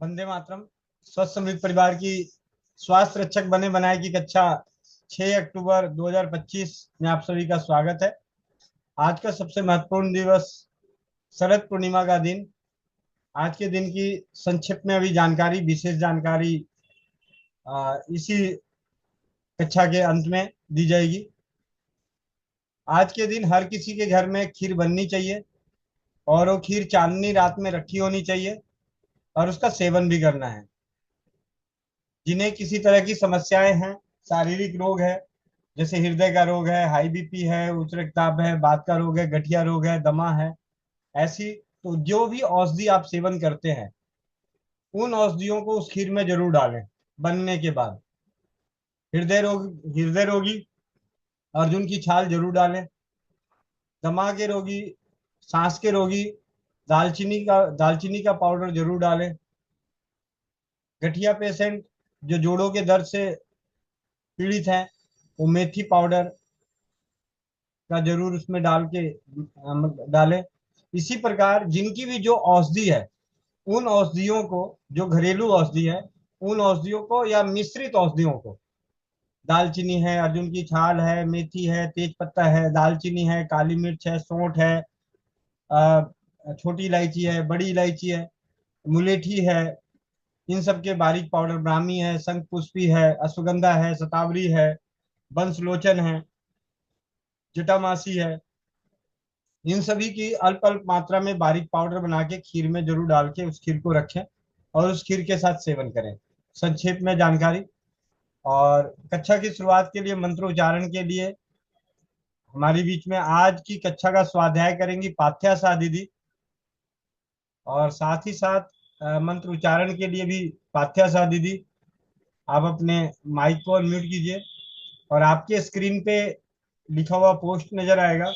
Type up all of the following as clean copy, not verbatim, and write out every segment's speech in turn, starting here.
वंदे मातरम। स्वस्थ समृद्ध परिवार की स्वास्थ्य रक्षक बने बनाए की कक्षा 6 अक्टूबर 2025 में आप सभी का स्वागत है। आज का सबसे महत्वपूर्ण दिवस शरद पूर्णिमा का दिन। आज के दिन की संक्षिप्त में अभी जानकारी, विशेष जानकारी इसी कक्षा के अंत में दी जाएगी। आज के दिन हर किसी के घर में खीर बननी चाहिए और वो खीर चांदनी रात में रखी होनी चाहिए और उसका सेवन भी करना है। जिन्हें किसी तरह की समस्याएं हैं, शारीरिक रोग है, जैसे हृदय का रोग है, हाई बीपी है, उच्च रक्तचाप है, बात का रोग है, गठिया रोग है, दमा है, ऐसी तो जो भी औषधि आप सेवन करते हैं उन औषधियों को उस खीर में जरूर डालें बनने के बाद। हृदय रोगी अर्जुन की छाल जरूर डालें। दमा के रोगी, सांस के रोगी दालचीनी का पाउडर जरूर डालें। गठिया पेशेंट जो जोड़ों के दर्द से पीड़ित हैं वो मेथी पाउडर का जरूर उसमें डालें। इसी प्रकार जिनकी भी जो औषधि है उन औषधियों को, जो घरेलू औषधि है उन औषधियों को या मिश्रित औषधियों को, दालचीनी है, अर्जुन की छाल है, मेथी है, तेज पत्ता है, दालचीनी है, काली मिर्च है, सौंठ है, छोटी इलायची है, बड़ी इलायची है, मुलेठी है, इन सब के बारीक पाउडर, ब्राह्मी है, शंख पुष्पी है, अश्वगंधा है, शतावरी है, बंसलोचन है, जटामासी है, इन सभी की अल्प अल्प मात्रा में बारीक पाउडर बना के खीर में जरूर डाल के उस खीर को रखें और उस खीर के साथ सेवन करें। संक्षेप में जानकारी। और कक्षा की शुरुआत के लिए मंत्रोच्चारण के लिए हमारे बीच में आज की कक्षा का स्वाध्याय करेंगी पाथ्या दीदी। और साथ ही साथ मंत्र उच्चारण के लिए भी पाथ्या दीदी। आप अपने माइक को म्यूट कीजिए और आपके स्क्रीन पे लिखा हुआ पोस्ट नजर आएगा,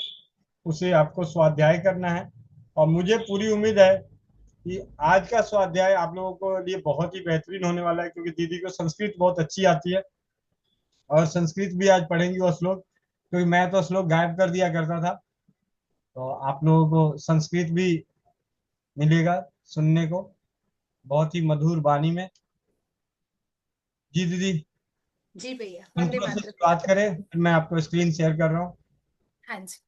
उसे आपको स्वाध्याय करना है। और मुझे पूरी उम्मीद है कि आज का स्वाध्याय आप लोगों को लिए बहुत ही बेहतरीन होने वाला है, क्योंकि दीदी को संस्कृत बहुत अच्छी आती है और संस्कृत भी आज पढ़ेंगी वो श्लोक, क्योंकि मैं तो श्लोक गायब कर दिया करता था। तो आप लोगों को संस्कृत भी मिलेगा सुनने को बहुत ही मधुर वाणी में। जी दीदी, जी भैया, वंदे मंत्रों से मातरम। शुरुआत करें, फिर मैं आपको स्क्रीन शेयर कर रहा हूँ। हाँ जी।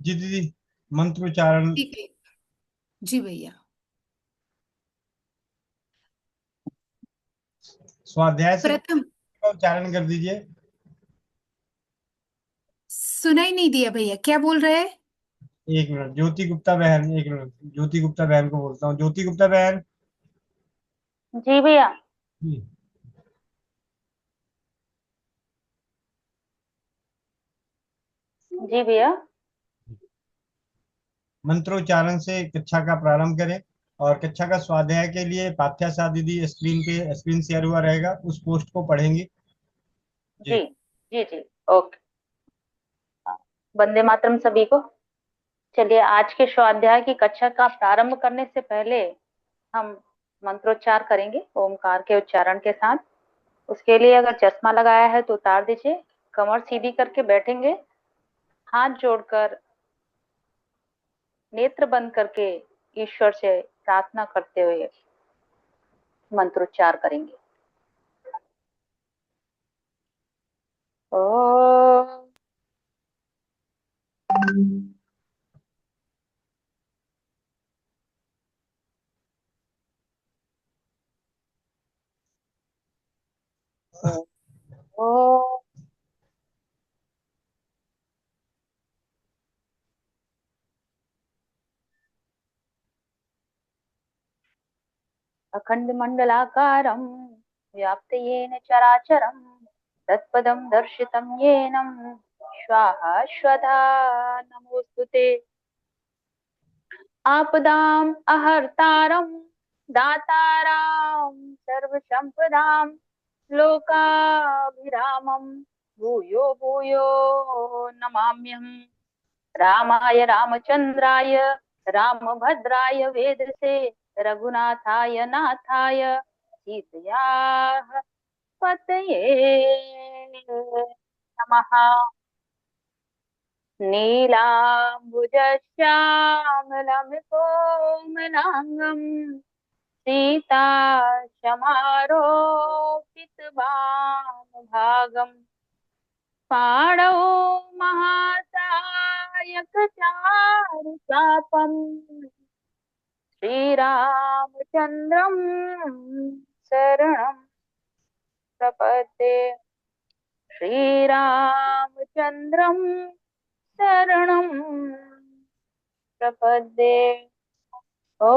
जी दीदी, मंत्रोच्चारण ठीक है। जी भैया। स्वाध्याय से प्रथम, का उच्चारण कर दीजिए। सुनाई नहीं दिया भैया, क्या बोल रहे हैं? एक मिनट, ज्योति गुप्ता बहन, एक मिनट, ज्योति गुप्ता बहन को बोलता हूँ। ज्योति गुप्ता बहन। जी भैया। जी, जी भैया। मंत्रोच्चारण से कक्षा का प्रारंभ करें। और कक्षा का स्वाध्याय के लिए पाठ्यसा दीदी स्क्रीन शेयर हुआ रहेगा, उस पोस्ट को पढ़ेंगी। जी जी। जी जी। ओके। वंदे मातरम सभी को। चलिए, आज के स्वाध्याय की कक्षा का प्रारंभ करने से पहले हम मंत्रोच्चार करेंगे ओमकार के उच्चारण के साथ। उसके लिए अगर चश्मा लगाया है तो उतार दीजिए, कमर सीधी करके बैठेंगे, हाथ जोड़कर नेत्र बंद करके ईश्वर से प्रार्थना करते हुए मंत्रोच्चार करेंगे। ओ ओ अखण्डमण्डलाकारं व्याप्तं चराचरं तत्पदं दर्शितं येन स्वाहा स्वधा नमोस्तुते। आपदाम् अहर्तारं दातारां सर्वसम्पदां लोकाभिरामं भूयो भूयो नमाम्यहम्। रामाय रामचन्द्राय रामभद्राय वेदसे रघुनाथाय नाथाय सीतयाः पतये नमः। नीलाम्बुजश्यामलं कोमलाङ्गं सीता समारोपितवामभागम् पाणौ महासायकचारुचापम् श्रीरामचन्द्रं शरणं प्रपद्ये। श्रीरामचन्द्रं शरणं प्रपद्ये। ॐ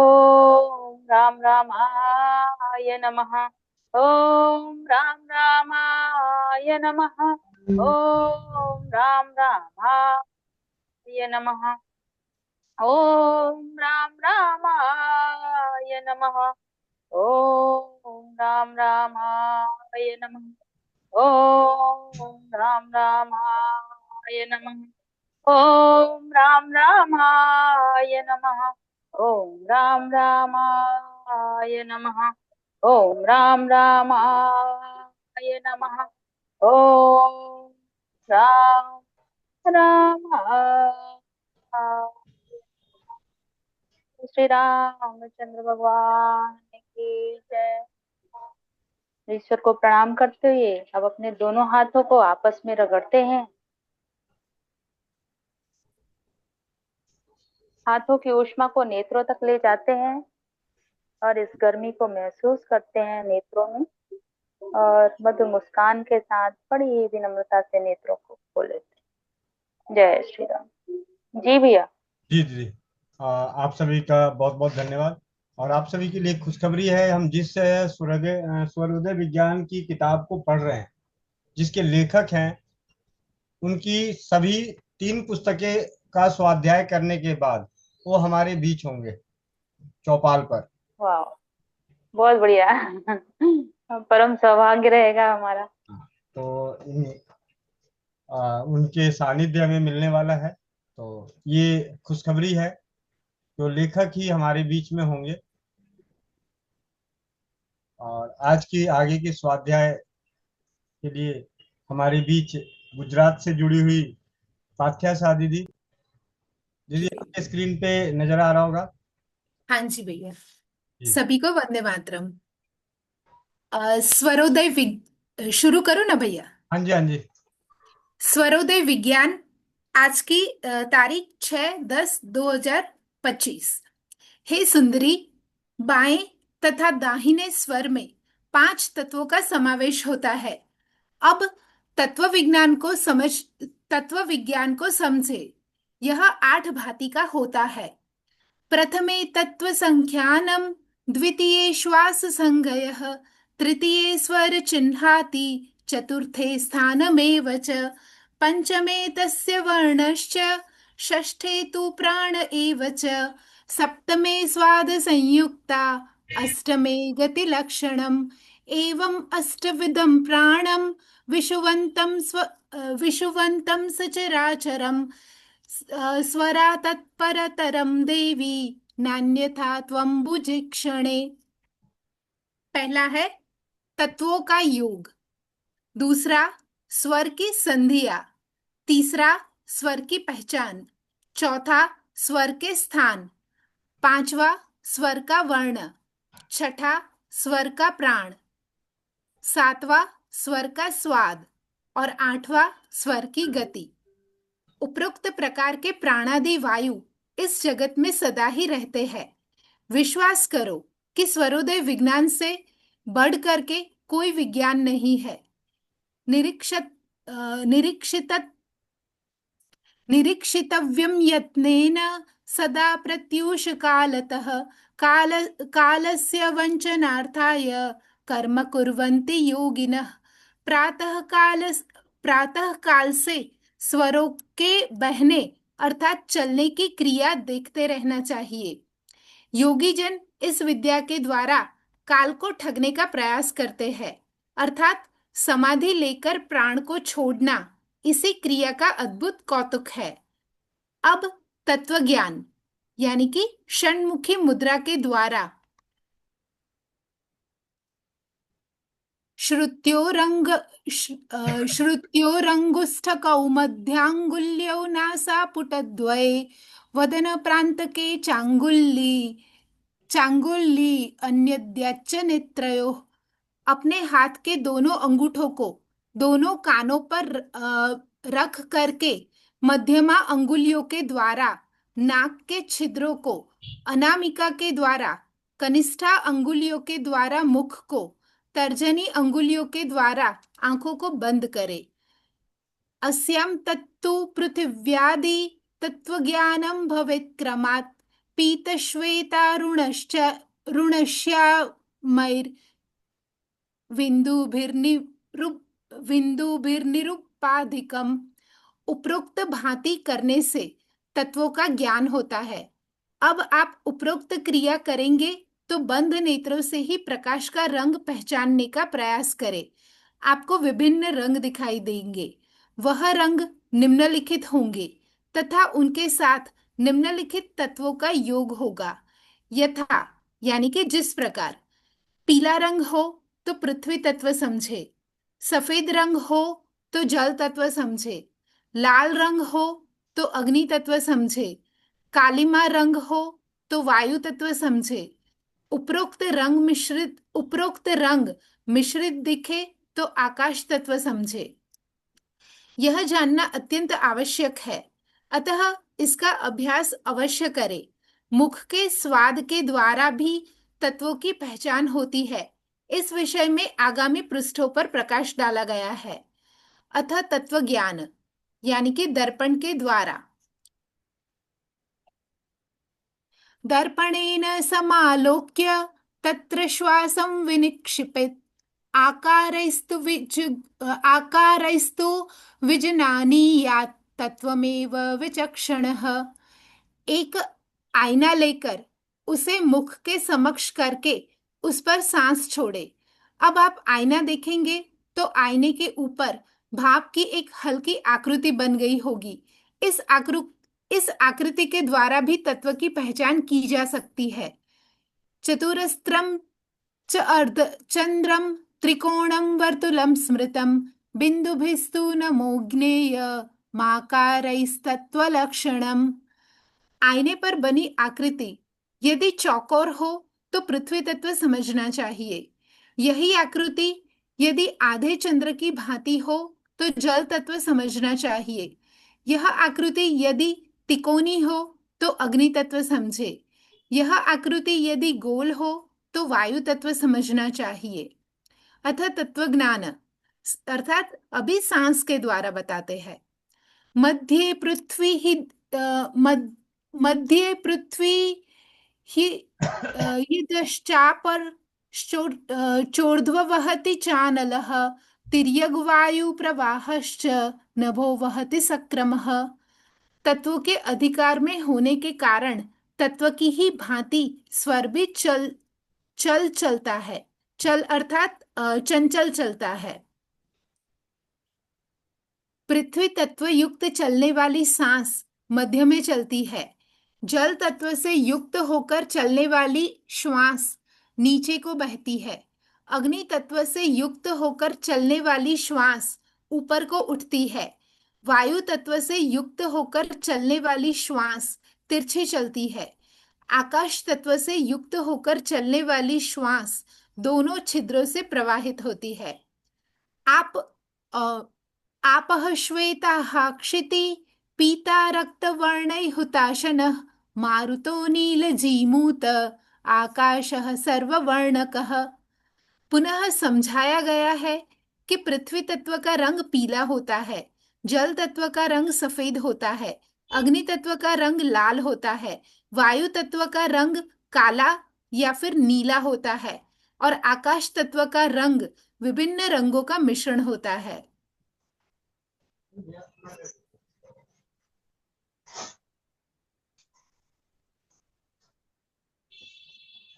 राम रामाय नमः। ॐ राम रामाय नमः। ॐ राम रामाय नमः। ॐ राम रामाय नमः। ॐ राम रामाय नमः। ॐ राम रामाय नमः। ॐ राम रामाय नमः। ॐ राम रामाय नमः। ॐ राम रामाय नमः। ॐ राम रामाय। श्री रामचंद्र भगवान की जय। ईश्वर को प्रणाम करते हुए अब अपने दोनों हाथों को आपस में रगड़ते हैं। हाथों की ऊष्मा को नेत्रों तक ले जाते हैं और इस गर्मी को महसूस करते हैं नेत्रों में, और मधुर मुस्कान के साथ बड़ी ही विनम्रता से नेत्रों को खोल लेते हैं। जय श्री राम। जी भैया। जी जी आप सभी का बहुत बहुत धन्यवाद। और आप सभी के लिए खुशखबरी है, हम जिस स्वरोदय विज्ञान की किताब को पढ़ रहे हैं, जिसके लेखक हैं, उनकी सभी 3 पुस्तकें का स्वाध्याय करने के बाद वो हमारे बीच होंगे चौपाल पर। वाह, बहुत बढ़िया। परम सौभाग्य रहेगा हमारा। तो उनके सानिध्य हमें मिलने वाला है, तो ये खुशखबरी है। तो लेखक ही हमारे बीच में होंगे। और आज की आगे की स्वाध्याय के लिए हमारे बीच गुजरात से जुड़ी हुई पाथ्या शाह दीदी। दीदी आपके स्क्रीन पे नजर आ रहा होगा। हाँ जी भैया। जी सभी को वंदे मातरम। स्वरोदय शुरू करो ना भैया। हाँ जी हाँ जी। स्वरोदय विज्ञान आज की तारीख 6/10/2025। हे सुंदरी, बाएं तथा दाहिने स्वर में 5 तत्वों का समावेश होता है। अब तत्व विज्ञान को समझे। यह 8 भांति का होता है। प्रथमे तत्व संख्यानम, द्वितीये श्वास संज्ञयः, तृतीये स्वर चिह्नाति, चतुर्थे स्थानमेव च, पंचमे तस्य वर्णश्च, षष्ठे तु प्राण एव च, सप्तमे स्वाद संयुक्ता, अष्टमे गतिलक्षणम्, एवं अष्टविधं प्राणं विषुवन्तं सचराचरम्, स्वरा तत्परतरम देवी नान्यथा त्वं भुजिक्षणे। पहला है तत्वों का योग, दूसरा स्वर की संधियां, तीसरा स्वर की पहचान, चौथा स्वर के स्थान, पांचवा स्वर का वर्ण, छठा स्वर का प्राण, सातवां स्वर का स्वाद और आठवां स्वर की गति। उपरोक्त प्रकार के प्राणादि वायु इस जगत में सदा ही रहते हैं। विश्वास करो कि स्वरोदय विज्ञान से बढ़ करके कोई विज्ञान नहीं है। निरीक्षत निरीक्षित निरीक्षितव्यं यत्नेन सदा प्रत्यूष कालतः काल कालस्य वञ्चनार्थाय कर्म कुर्वन्ति योगिनः। प्रातः काल से स्वरों के बहने अर्थात चलने की क्रिया देखते रहना चाहिए। योगी जन इस विद्या के द्वारा काल को ठगने का प्रयास करते हैं, अर्थात समाधि लेकर प्राण को छोड़ना इसी क्रिया का अद्भुत कौतुक है। अब तत्व ज्ञान यानी कि षण्मुखी मुद्रा के द्वारा श्रुत्योरंगुष्ठकौमध्याङ्गुल्यौ नासापुटद्वये वदनप्रान्तके चांगुल्ली अन्यद्याच्च नेत्रयोः। अपने हाथ के दोनों अंगूठों को दोनों कानों पर रख करके मध्यमा अंगुलियों के द्वारा नाक के छिद्रों को, अनामिका के द्वारा कनिष्ठा अंगुलियों के द्वारा मुख को, तर्जनी अंगुलियों के द्वारा आंखों को बंद करे। अस्यां तत्तु पृथिव्यादि तत्वज्ञानं भवेत् क्रमात् पीतश्वेतारुणश्च रुणश्यामैर् बिंदुभिर्निरुपाधिकम। उपरोक्त भांति करने से तत्वों का ज्ञान होता है। अब आप उपरोक्त क्रिया करेंगे तो बंद नेत्रों से ही प्रकाश का रंग पहचानने का प्रयास करें। आपको विभिन्न रंग दिखाई देंगे। वह रंग निम्नलिखित होंगे तथा उनके साथ निम्नलिखित तत्वों का योग होगा। यथा यानी कि जिस प्रकार पीला रंग हो तो पृथ्वी तत्व समझे, सफेद रंग हो तो जल तत्व समझे, लाल रंग हो तो अग्नि तत्व समझे, कालीमा रंग हो तो वायु तत्व समझे। उपरोक्त रंग मिश्रित दिखे तो आकाश तत्व समझे। यह जानना अत्यंत आवश्यक है, अतः इसका अभ्यास अवश्य करें। मुख के स्वाद के द्वारा भी तत्वों की पहचान होती है। इस विषय में आगामी पृष्ठों पर प्रकाश डाला गया है। अतः तत्व ज्ञान यानी कि दर्पण के द्वारा। दर्पणेन समालोक्य तत्र श्वासं विनिक्षिपेत् आकारैस्तु विजनानीयात् तत्वमेव विचक्षणः। एक आईना लेकर उसे मुख के समक्ष करके उस पर सांस छोड़े। अब आप आईना देखेंगे तो आईने के ऊपर भाप की एक हल्की आकृति बन गई होगी। इस आकृति के द्वारा भी तत्व की पहचान की जा सकती है। चतुरस्त्रम च अर्धचंद्रम त्रिकोणम वर्तुलम स्मृतम बिंदुभिस्तु नमोज्ञेय माकारैस्तत्वलक्षणम। आईने पर बनी आकृति यदि चौकोर हो तो पृथ्वी तत्व समझना चाहिए। यही आकृति यदि आधे चंद्र की भांति हो तो जल तत्व समझना चाहिए। यह आकृति यदि तिकोनी हो तो अग्नि तत्व समझे। यह आकृति यदि गोल हो तो वायु तत्व समझना चाहिए। अतः तत्वज्ञान अर्थात अभी सांस के द्वारा बताते हैं। मध्य पृथ्वी ही यदश्चापर चोर्ध्व वहति चानलः तिर्यग्वायु प्रवाहश्च नभो वहति सक्रमः। तत्वों के अधिकार में होने के कारण तत्व की ही भांति स्वर भी चलता है। चल अर्थात चंचल चलता है। पृथ्वी तत्व युक्त चलने वाली सांस मध्य में चलती है। जल तत्व से युक्त होकर चलने वाली श्वास नीचे को बहती है। अग्नि तत्व से युक्त होकर चलने वाली श्वास ऊपर को उठती है। वायु तत्व से युक्त होकर चलने वाली श्वास तिरछी चलती है। आकाश तत्व से युक्त होकर चलने वाली श्वास दोनों छिद्रों से प्रवाहित होती है। आपः श्वेताः क्षिति पीता रक्तवर्णैः हुताशनः मारुतो नीलजीमूत आकाशः सर्ववर्णकः। पुनः समझाया गया है कि पृथ्वी तत्व का रंग पीला होता है, जल तत्व का रंग सफेद होता है, अग्नि तत्व का रंग लाल होता है, वायु तत्व का रंग काला या फिर नीला होता है और आकाश तत्व का रंग विभिन्न रंगों का मिश्रण होता है।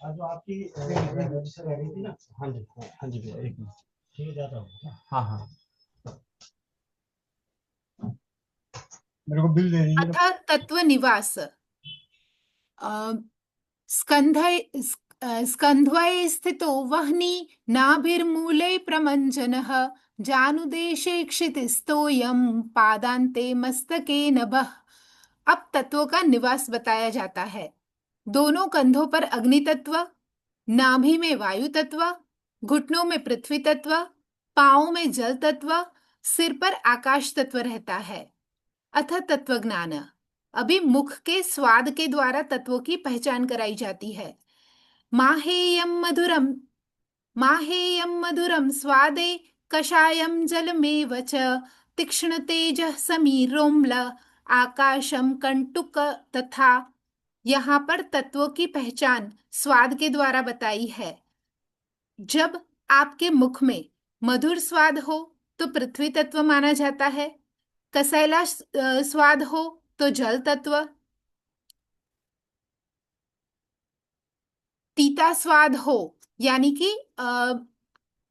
जो आपकी रजिस्टर रह गई थी ना। हाँ जी, हाँ जी भैया, एक मिनट। ठीक है, जाता हूँ। हाँ हाँ, मेरे को बिल दे दीजिए। अथ तत्व निवास स्कन्ध्वये स्थितो वह्नि नाभिर्मूले प्रमञ्जनः जानुदेशे क्षितिस्तोयं पादान्ते मस्तके नभः। अब तत्वों का निवास बताया जाता है। दोनों कंधों पर अग्नि तत्व, नाभि में वायु तत्व, घुटनों में पृथ्वी तत्व, पांवों में जल तत्व, सिर पर आकाश तत्व रहता है। अथ तत्व ज्ञान। अभी मुख के स्वाद के द्वारा तत्वों की पहचान कराई जाती है। माहेयं मधुरम, माहेयं मधुरम स्वादे कषायं जलमेव च तीक्ष्ण तेजः समीरोम्ल आकाशम कंटुक तथा। यहाँ पर तत्वों की पहचान स्वाद के द्वारा बताई है। जब आपके मुख में मधुर स्वाद हो तो पृथ्वी तत्व माना जाता है, कसैला स्वाद हो तो जल तत्व, तीता स्वाद हो यानी कि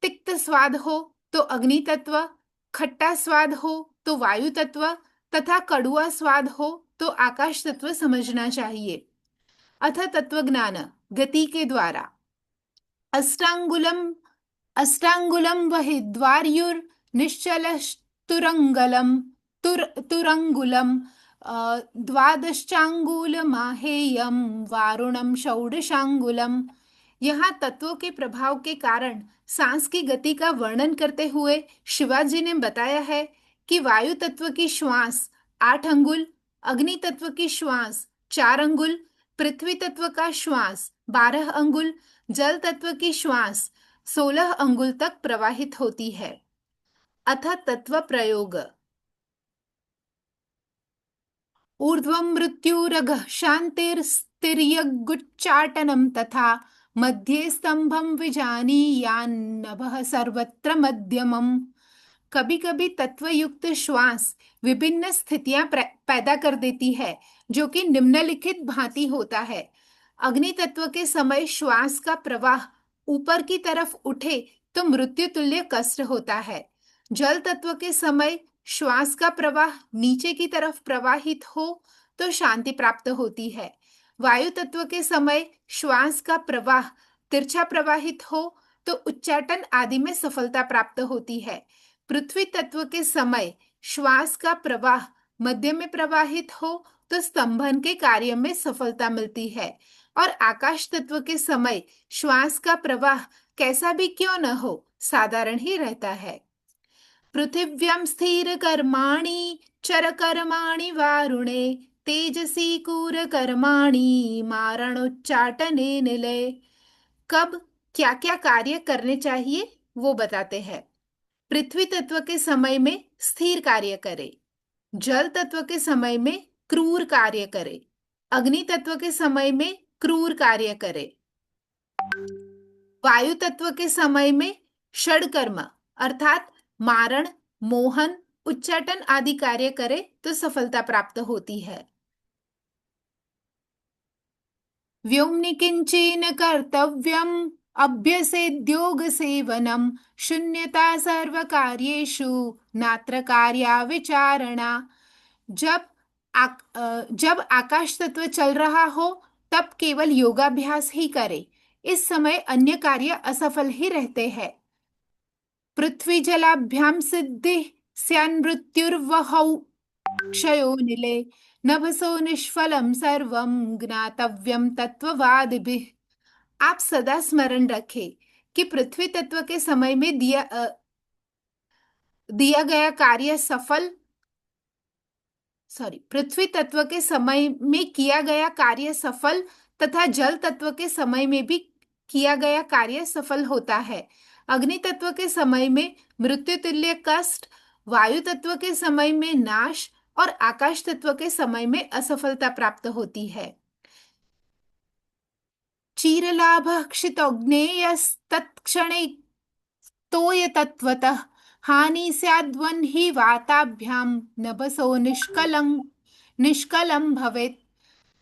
तिक्त स्वाद हो तो अग्नि तत्व, खट्टा स्वाद हो तो वायु तत्व तथा कड़ुआ स्वाद हो तो आकाश तत्व समझना चाहिए। अथ तत्व ज्ञान गति के द्वारा। अष्टांगुलम, अष्टांगुलम वहिद्वार्युर निश्चलस्तुरंगलम, तुरंगुलम द्वादशांगुलमाहेयम वारुणम षोडशांगुलम। यहाँ तत्वों के प्रभाव के कारण सांस की गति का वर्णन करते हुए शिवाजी ने बताया है कि वायु तत्व की श्वास 8 अंगुल, अग्नि तत्व की श्वास 4 अंगुल, पृथ्वी तत्व का श्वास 12 अंगुल, जल तत्व की श्वास 16 अंगुल तक प्रवाहित होती है। अथ तत्व प्रयोग। ऊर्ध्वं मृत्युरगः शान्तिर्स्तिर्यगुच्चाटनं तथा मध्ये स्तंभं विजानीयान्नभः सर्वत्र मध्यमम्। कभी कभी तत्वयुक्त श्वास विभिन्न स्थितियां पैदा कर देती है जो कि निम्नलिखित भांति होता है। अग्नि तत्व के समय श्वास का प्रवाह ऊपर की तरफ उठे तो मृत्यु तुल्य कष्ट होता है। जल तत्व के समय श्वास का प्रवाह नीचे की तरफ प्रवाहित हो तो शांति प्राप्त होती है। वायु तत्व के समय श्वास का प्रवाह तिरछा प्रवाहित हो तो उच्चाटन आदि में सफलता प्राप्त होती है। पृथ्वी तत्व के समय श्वास का प्रवाह मध्य में प्रवाहित हो तो स्तंभन के कार्य में सफलता मिलती है और आकाश तत्व के समय श्वास का प्रवाह कैसा भी क्यों न हो साधारण ही रहता है। पृथिव्यां स्थिर कर्माणि चर कर्माणि वारुणे तेजसी कूर कर्माणि मारणोच्चाटने निलय। कब क्या क्या कार्य करने चाहिए वो बताते हैं। पृथ्वी तत्व के समय में स्थिर कार्य करे, जल तत्व के समय में क्रूर कार्य करे, अग्नि तत्व के समय में क्रूर कार्य करे, वायु तत्व के समय में षडकर्म अर्थात मारण, मोहन, उच्चाटन आदि कार्य करे तो सफलता प्राप्त होती है। व्योम्नि किंचन कर्तव्यम अभ्यसेद्योग सेवनम शून्यता सर्व कार्येषु नात्र कार्या विचारणा। जब आकाश तत्व चल रहा हो तब केवल योगाभ्यास ही करे, इस समय अन्य कार्य असफल ही रहते हैं। पृथ्वी जलाभ्याम सिद्धि स्यान् मृत्युर्वहौ क्षयो निले नभसो निष्फलम सर्वम ज्ञातव्यम तत्ववादिभिः। आप सदा स्मरण रखें कि पृथ्वी तत्व के समय में दिया गया कार्य सफल पृथ्वी तत्व के समय में किया गया कार्य सफल तथा जल तत्व के समय में भी किया गया कार्य सफल होता है। अग्नि तत्व के समय में मृत्यु तुल्य कष्ट, वायु तत्व के समय में नाश और आकाश तत्व के समय में असफलता प्राप्त होती है। चीरलाभ क्षितोग्नेयस्तत्क्षणे तोय तत्वतः हानि स्याद्वन हि वाताभ्याम नभसो निष्कलम भवेत्।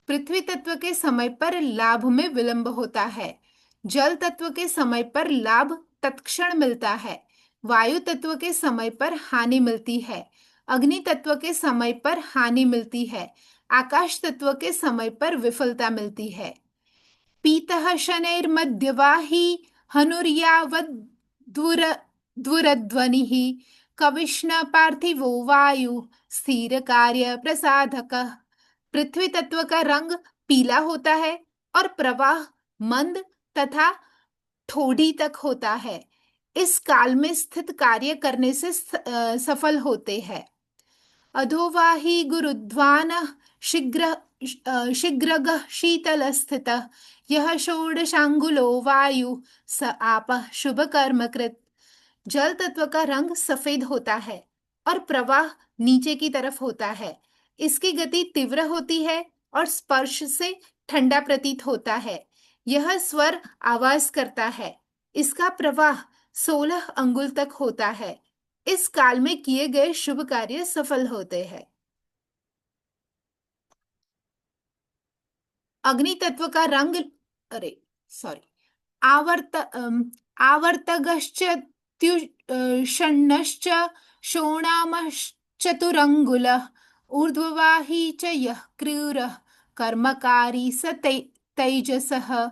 पृथ्वी तत्व के समय पर लाभ में विलंब होता है, जल तत्व के समय पर लाभ तत्क्षण मिलता है, वायु तत्व के समय पर हानि मिलती है, अग्नि तत्व के समय पर हानि मिलती है, आकाश तत्व के समय पर विफलता मिलती है। पीतः शनैर्मध्यवाही हनुर्यावद् द्वुरध्वनिः कविष्ण पार्थिवो वायु स्थिर कार्य प्रसाधक। पृथ्वी तत्व का रंग पीला होता है और प्रवाह मंद तथा ठोड़ी तक होता है। इस काल में स्थित कार्य करने से सफल होते हैं। अधोवाही गुरुध्वान शीघ्र शीघ्रगः शीतलस्थितः यह षोडशांगुलो वायु स आपः शुभ कर्म कृत। जल तत्व का रंग सफेद होता है और प्रवाह नीचे की तरफ होता है। इसकी गति तीव्र होती है और स्पर्श से ठंडा प्रतीत होता है। यह स्वर आवाज करता है। इसका प्रवाह 16 अंगुल तक होता है। इस काल में किए गए शुभ कार्य सफल होते हैं। अग्नि तत्व का रंग अरे सॉरी आवर्तगश्च त्युषण्णश्च शोणामश्चतुरङ्गुलः ऊर्ध्ववाही च यः क्रूरः कर्मकारी स तेजसः।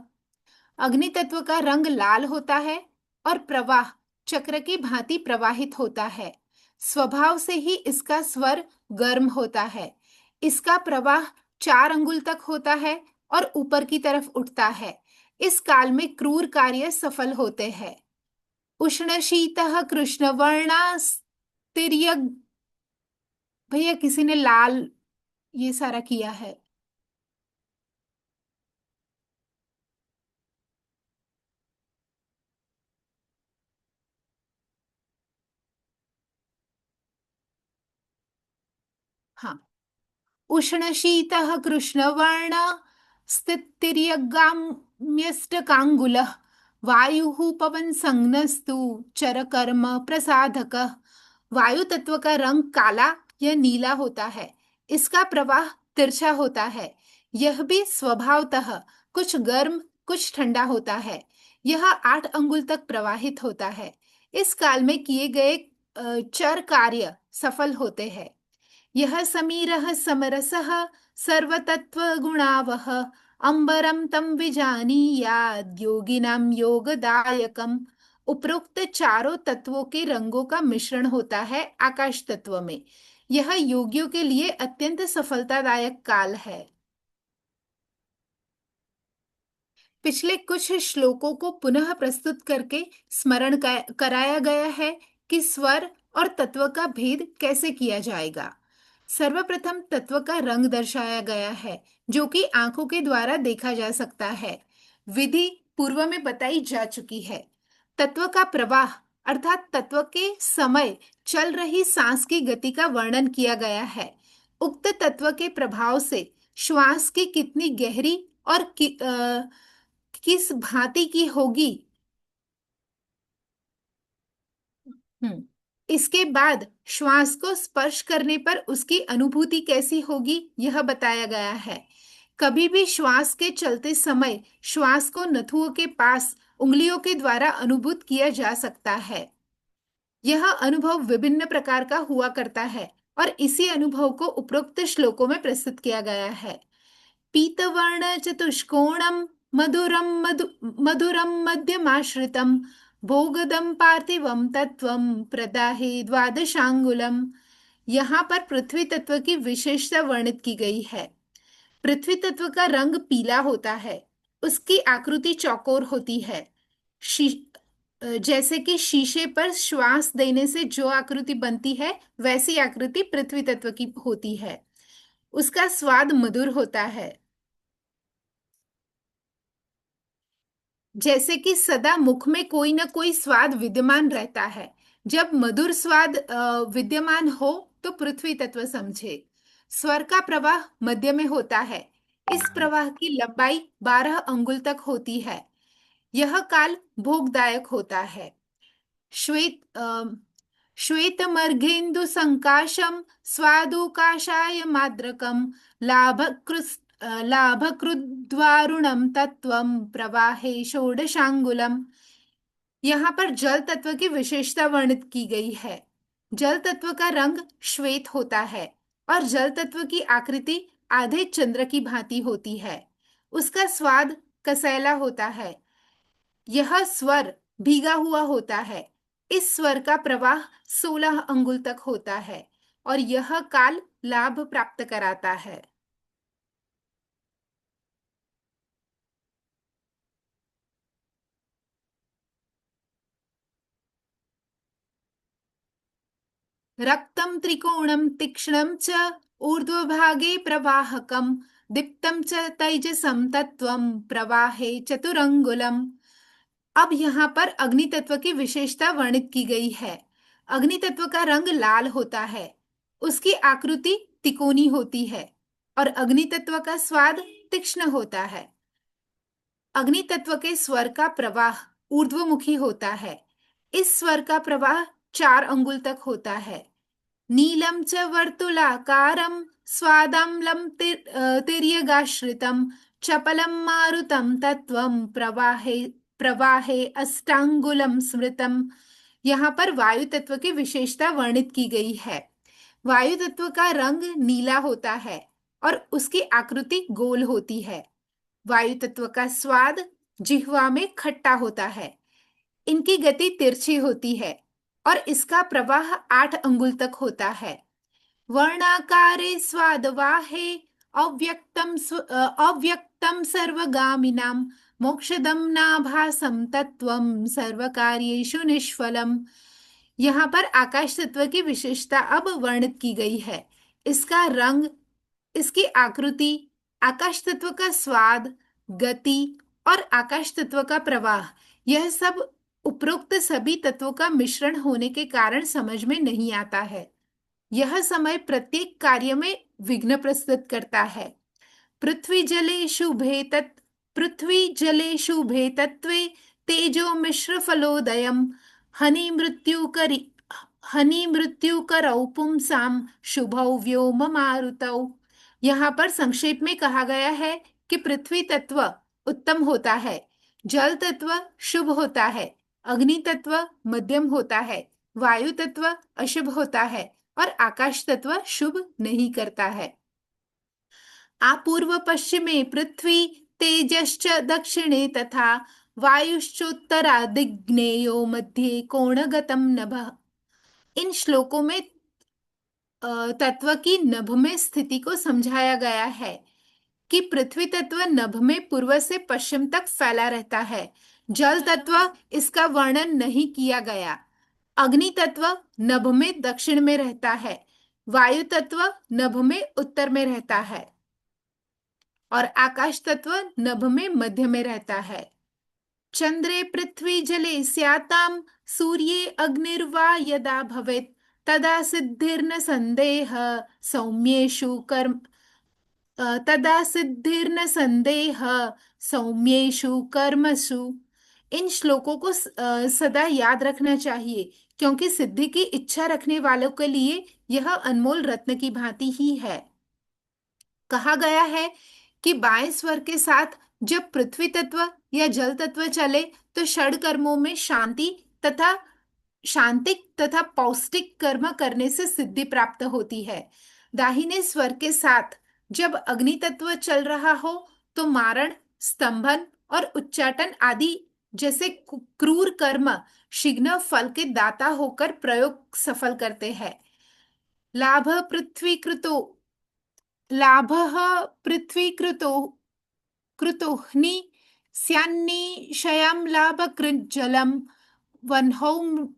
अग्नि तत्व का रंग लाल होता है और प्रवाह चक्र की भांति प्रवाहित होता है। स्वभाव से ही इसका स्वर गर्म होता है। इसका प्रवाह 4 अंगुल तक होता है और ऊपर की तरफ उठता है। इस काल में क्रूर कार्य सफल होते हैं। उष्ण शीतः कृष्ण वर्णास्तिर्यग् भैया किसी ने लाल ये सारा किया है। हाँ, उष्ण शीतः कृष्णवर्ण स्थितिर्यगाम्यष्टकाङ्गुलः वायुः पवन संज्ञस्तु चरकर्म प्रसाधकः। वायु तत्व का रंग काला या नीला होता है। इसका प्रवाह तिरछा होता है। यह भी स्वभावतः कुछ गर्म कुछ ठंडा होता है। यह 8 अंगुल तक प्रवाहित होता है। इस काल में किए गए चर कार्य सफल होते हैं। यह समीरः समरसः सर्वतत्त्वगुणावः अंबरं तं विजानीयाद् योगिनां योगदायकम्। उपरोक्त चारों तत्वों के रंगों का मिश्रण होता है आकाश तत्व में। यह योगियों के लिए अत्यंत सफलतादायक काल है। पिछले कुछ श्लोकों को पुनः प्रस्तुत करके स्मरण कराया गया है कि स्वर और तत्व का भेद कैसे किया जाएगा। सर्वप्रथम तत्व का रंग दर्शाया गया है जो कि आंखों के द्वारा देखा जा सकता है। विधि पूर्व में बताई जा चुकी है। तत्व का प्रवाह अर्थात तत्व के समय चल रही सांस की गति का वर्णन किया गया है। उक्त तत्व के प्रभाव से श्वास की कितनी गहरी और किस भांति की होगी। इसके बाद श्वास को स्पर्श करने पर उसकी अनुभूति कैसी होगी यह बताया गया है। कभी भी श्वास के चलते समय श्वास को नथुओं के पास उंगलियों के द्वारा अनुभूत किया जा सकता है। यह अनुभव विभिन्न प्रकार का हुआ करता है और इसी अनुभव को उपरोक्त श्लोकों में प्रस्तुत किया गया है। पीतवर्ण चतुष्कोणम मधुरम मध्यमाश्रितम भोगदम पार्थिवम तत्वम प्रदाहे द्वादशांगुलम। यहाँ पर पृथ्वी तत्व की विशेषता वर्णित की गई है। पृथ्वी तत्व का रंग पीला होता है। उसकी आकृति चौकोर होती है। जैसे कि शीशे पर श्वास देने से जो आकृति बनती है वैसी आकृति पृथ्वी तत्व की होती है। उसका स्वाद मधुर होता है। जैसे कि सदा मुख में कोई ना कोई स्वाद विद्यमान रहता है। जब मधुर स्वाद विद्यमान हो तो पृथ्वी तत्व समझे। स्वर का प्रवाह मध्य में होता है। इस प्रवाह की लंबाई 12 अंगुल तक होती है। यह काल भोगदायक होता है। श्वेत श्वेतमर्घेन्दु संकाशम स्वादुकाशाय माद्रकम लाभकृद्वारुणम तत्वम प्रवाहे षोडशांगुलम। यहाँ पर जल तत्व की विशेषता वर्णित की गई है। जल तत्व का रंग श्वेत होता है और जल तत्व की आकृति आधे चंद्र की भांति होती है। उसका स्वाद कसैला होता है। यह स्वर भीगा हुआ होता है। इस स्वर का प्रवाह 16 अंगुल तक होता है और यह काल लाभ प्राप्त कराता है। रक्तं त्रिकोणं तीक्ष्णं च ऊर्ध्वभागे प्रवाहकं दीप्तं च तैजसं तत्वं प्रवाहे चतुरंगुलम। अब यहाँ पर अग्नि तत्व की विशेषता वर्णित की गई है। अग्नि तत्व का रंग लाल होता है, उसकी आकृति तिकोनी होती है और अग्नि तत्व का स्वाद तीक्ष्ण होता है। अग्नि तत्व के स्वर का प्रवाह ऊर्ध्वमुखी होता है। इस स्वर का प्रवाह 4 अंगुल तक होता है। नीलं च वर्तुलाकारं स्वादाम्लं तिर्यगाश्रितं चपलं मारुतं तत्वं प्रवाहे प्रवाहे अष्टांगुलम स्मृतम। यहाँ पर वायु तत्व की विशेषता वर्णित की गई है। वायु तत्व का रंग नीला होता है और उसकी आकृति गोल होती है। वायु तत्व का स्वाद जिह्वा में खट्टा होता है। इनकी गति तिरछी होती है और इसका प्रवाह 8 अंगुल तक होता है। वर्णाकारे स्वादवाहे अव्यक्तं सर्वगामिनां मोक्षदं नाभासं तत्वं सर्वकार्येषु निष्फलम्। यहाँ पर आकाश तत्व की विशेषता अब वर्णित की गई है। इसका रंग, इसकी आकृति, आकाश तत्व का स्वाद, गति और आकाश तत्व का प्रवाह, यह सब उपरोक्त सभी तत्वों का मिश्रण होने के कारण समझ में नहीं आता है। यह समय प्रत्येक कार्य में विघ्न प्रस्तुत करता है। पृथ्वी जले शुभे तत्वे तेजो मिश्र फलोदयम हनि मृत्यु करौ पुंसाम शुभौ व्योम मारुतौ। यहाँ पर संक्षेप में कहा गया है कि पृथ्वी तत्व उत्तम होता है, जल तत्व शुभ होता है, अग्नि तत्व मध्यम होता है, वायु तत्व अशुभ होता है और आकाश तत्व शुभ नहीं करता है। आपूर्व पश्चिमे पृथ्वी तेजश्च दक्षिणे तथा वायुश्चोत्तरा दिग्नेयो मध्ये कोणगतम नभः। इन श्लोकों में तत्व की नभ में स्थिति को समझाया गया है कि पृथ्वी तत्व नभ में पूर्व से पश्चिम तक फैला रहता है। जल तत्व इसका वर्णन नहीं किया गया। अग्नि तत्व नभ में दक्षिण में रहता है, वायु तत्व नभ में उत्तर में रहता है और आकाश तत्व नभ में मध्य में रहता है। चंद्रे पृथ्वी जले स्याताम सूर्ये अग्निर्वा यदा भवेत् तदा सिद्धिर्न संदेह सौम्येषु कर्म तदा सिद्धिर्न संदेह सौम्येषु कर्मसु। इन श्लोकों को सदा याद रखना चाहिए क्योंकि सिद्धि की इच्छा रखने वालों के लिए यह अनमोल रत्न की भांति ही है। कहा गया है कि बाएं स्वर के साथ जब पृथ्वी तत्व या जल तत्व चले तो षड कर्मों में शांतिक तथा पौष्टिक कर्म करने से सिद्धि प्राप्त होती है। दाहिने स्वर के साथ जब अग्नि तत्व चल रहा हो तो मारण, स्तंभन और उच्चाटन आदि जैसे क्रूर कर्म शीघ्र फल के दाता होकर प्रयोग सफल करते हैं। लाभः पृथ्वीकृतो कृतोह्नि स्यान्निशयं लाभकृज्जलं वह्नौ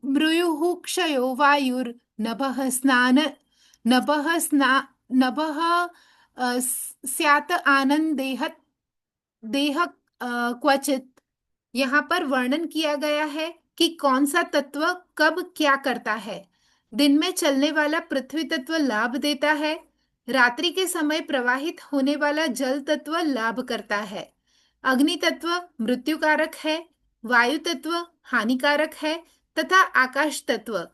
मृयुः क्षयो वायुर्नभः स्यात् देह क्वचित। यहाँ पर वर्णन किया गया है कि कौन सा तत्व कब क्या करता है। दिन में चलने वाला पृथ्वी तत्व लाभ देता है, रात्रि के समय प्रवाहित होने वाला जल तत्व लाभ करता है, अग्नि तत्व मृत्युकारक है, वायु तत्व हानिकारक है तथा आकाश तत्व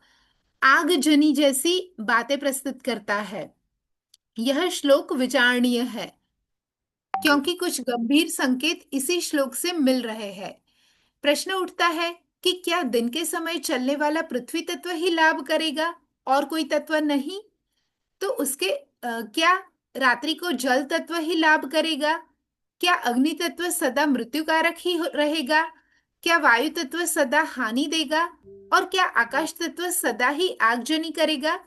आगजनी जैसी बातें प्रस्तुत करता है। यह श्लोक विचारणीय है क्योंकि कुछ गंभीर संकेत इसी श्लोक से मिल रहे हैं। प्रश्न उठता है कि क्या दिन के समय चलने वाला पृथ्वी तत्व ही लाभ करेगा और कोई तत्व नहीं? तो उसके क्या रात्रि को जल तत्व ही लाभ करेगा? क्या अग्नि तत्व सदा मृत्युकारक ही रहेगा? क्या वायु तत्व सदा हानि देगा? और क्या आकाश तत्व सदा ही आगजनी करेगा?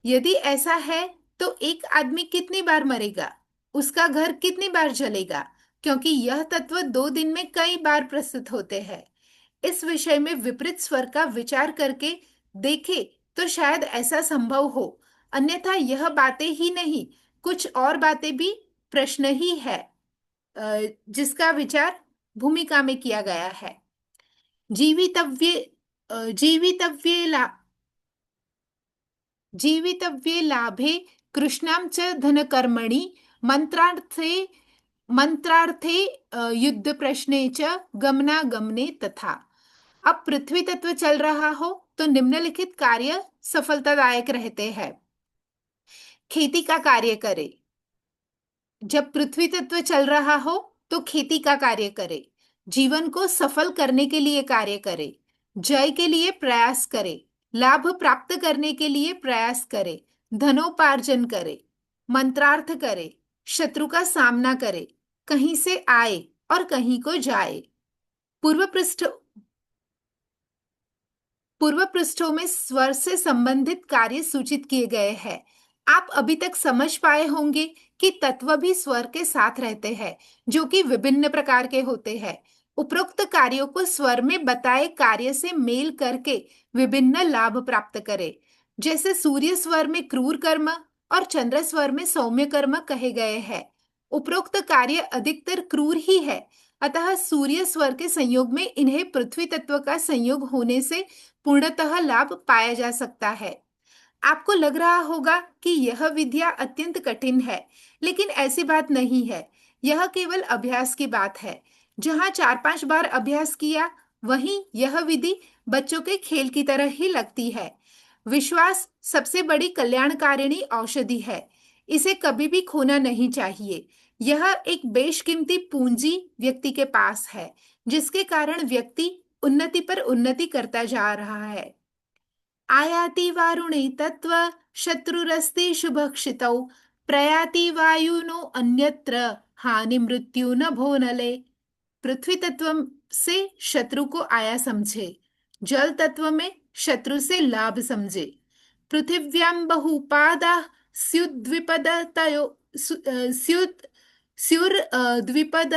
यदि ऐसा है तो एक आदमी कितनी बार मरेगा, उसका घर कितनी बार जलेगा, क्योंकि यह तत्व 2 दिन में कई बार प्रस्तुत होते हैं। इस विषय में विपरीत स्वर का विचार करके देखे तो शायद ऐसा संभव हो, अन्यथा यह बातें ही नहीं कुछ और बातें भी प्रश्न ही है जिसका विचार भूमिका में किया गया है। जीवितव्ये जीवितव्ये ला जीवितव्ये लाभे कृष्णां च धनकर्मणि मंत्रार्थे मंत्रार्थे युद्ध प्रश्ने च गमनागमने तथा। अब पृथ्वी तत्व चल रहा हो तो निम्नलिखित कार्य सफलतादायक रहते हैं। खेती का कार्य करे। जब पृथ्वी तत्व चल रहा हो तो खेती का कार्य करे, जीवन को सफल करने के लिए कार्य करे, जय के लिए प्रयास करे, लाभ प्राप्त करने के लिए प्रयास करे, धनोपार्जन करे, मंत्रार्थ करे, शत्रु का सामना करे, कहीं से आए और कहीं को जाए। पूर्व पृष्ठों में स्वर से संबंधित कार्य सूचित किए गए हैं। आप अभी तक समझ पाए होंगे कि तत्व भी स्वर के साथ रहते हैं, जो कि विभिन्न प्रकार के होते हैं। उपरोक्त कार्यों को स्वर में बताए कार्य से मेल करके विभिन्न लाभ प्राप्त करे। जैसे सूर्य स्वर में क्रूर कर्म और चंद्र स्वर में सौम्य कर्म कहे गए हैं। उपरोक्त कार्य अधिकतर क्रूर ही है, अतः सूर्य स्वर के संयोग में इन्हें पृथ्वी तत्व का संयोग होने से पूर्णतः लाभ पाया जा सकता है। आपको लग रहा होगा कि यह विद्या अत्यंत कठिन है, लेकिन ऐसी बात नहीं है। यह केवल अभ्यास की बात है। जहां 4-5 बार अभ्यास किया, वहीं यह विधि बच्चों के खेल की तरह ही लगती है। विश्वास सबसे बड़ी कल्याणकारिणी औषधि है। इसे कभी भी खोना नहीं चाहिए। यह एक बेशकीमती पूंजी व्यक्ति के पास है, जिसके कारण व्यक्ति उन्नति पर उन्नति करता जा रहा है। आयाति वारुणे तत्व शत्रुरस्ति शुभक्षितौ प्रयाति वायुनो अन्यत्र हानि मृत्यु न भोनले। पृथ्वी तत्व से शत्रु को आया समझे, जल तत्व में शत्रु से लाभ समझे। पृथिव्यां बहुपादा स्युद्विपद तयो स्युर्द्विपद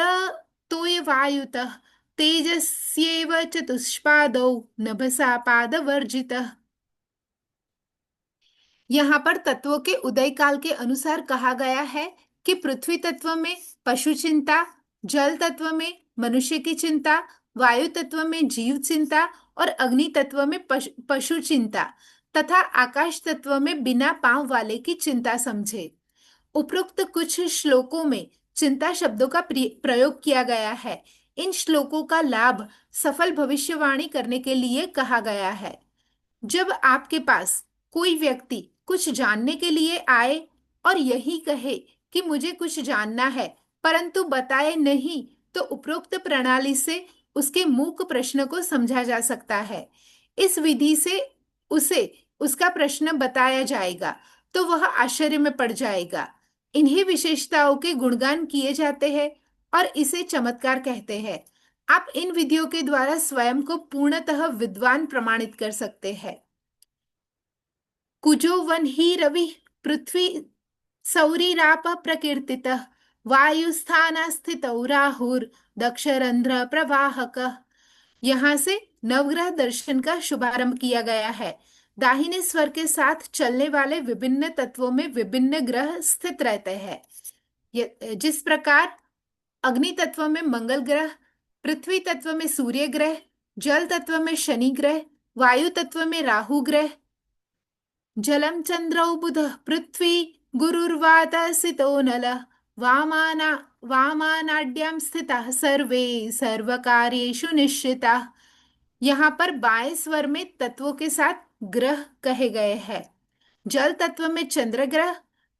तोय वायुतः तेजस्येव चतुष्पादौ नभसा पादवर्जितः। यहाँ पर तत्वों के उदय काल के अनुसार कहा गया है कि पृथ्वी तत्व में पशु चिंता, जल तत्व में मनुष्य की चिंता, वायु तत्व में जीव चिंता और अग्नि तत्व में पशु चिंता तथा आकाश तत्व में बिना पांव वाले की चिंता समझे। उपरोक्त कुछ श्लोकों में चिंता शब्दों का प्रयोग किया गया है। इन श्लोकों का लाभ सफल भविष्यवाणी करने के लिए कहा गया है। जब आपके पास कोई व्यक्ति कुछ जानने के लिए आए और यही कहे कि मुझे कुछ जानना है परंतु बताए नहीं, तो उपरोक्त प्रणाली से उसके मूक प्रश्न को समझा जा सकता है। इस विधि से उसे उसका प्रश्न बताया जाएगा तो वह आश्चर्य में पड़ जाएगा। इन्हीं विशेषताओं के गुणगान किए जाते हैं और इसे चमत्कार कहते हैं। आप इन विधियों के द्वारा स्वयं को पूर्णतः विद्वान प्रमाणित कर सकते हैं। कुजो वन ही रवि पृथ्वी सौरीराप प्रकीर्तितः वायुस्थान स्थितौ राहुर दक्षरंध्र प्रवाहक। यहाँ से नवग्रह दर्शन का शुभारंभ किया गया है। दाहिने स्वर के साथ चलने वाले विभिन्न तत्वों में विभिन्न ग्रह स्थित रहते हैं। जिस प्रकार अग्नि तत्व में मंगल ग्रह, पृथ्वी तत्व में सूर्य ग्रह, जल तत्व में शनि ग्रह, वायु तत्व में राहु ग्रह, जलम चंद्रौ बुधः पृथ्वी गुरुर्वातसितो नलः वामानाड्यां स्थिताः सर्वे सर्वकार्येषु निश्चिताः। यहाँ पर बाएं स्वर में तत्वों के साथ ग्रह कहे गए हैं। जल तत्व में चंद्र ग्रह,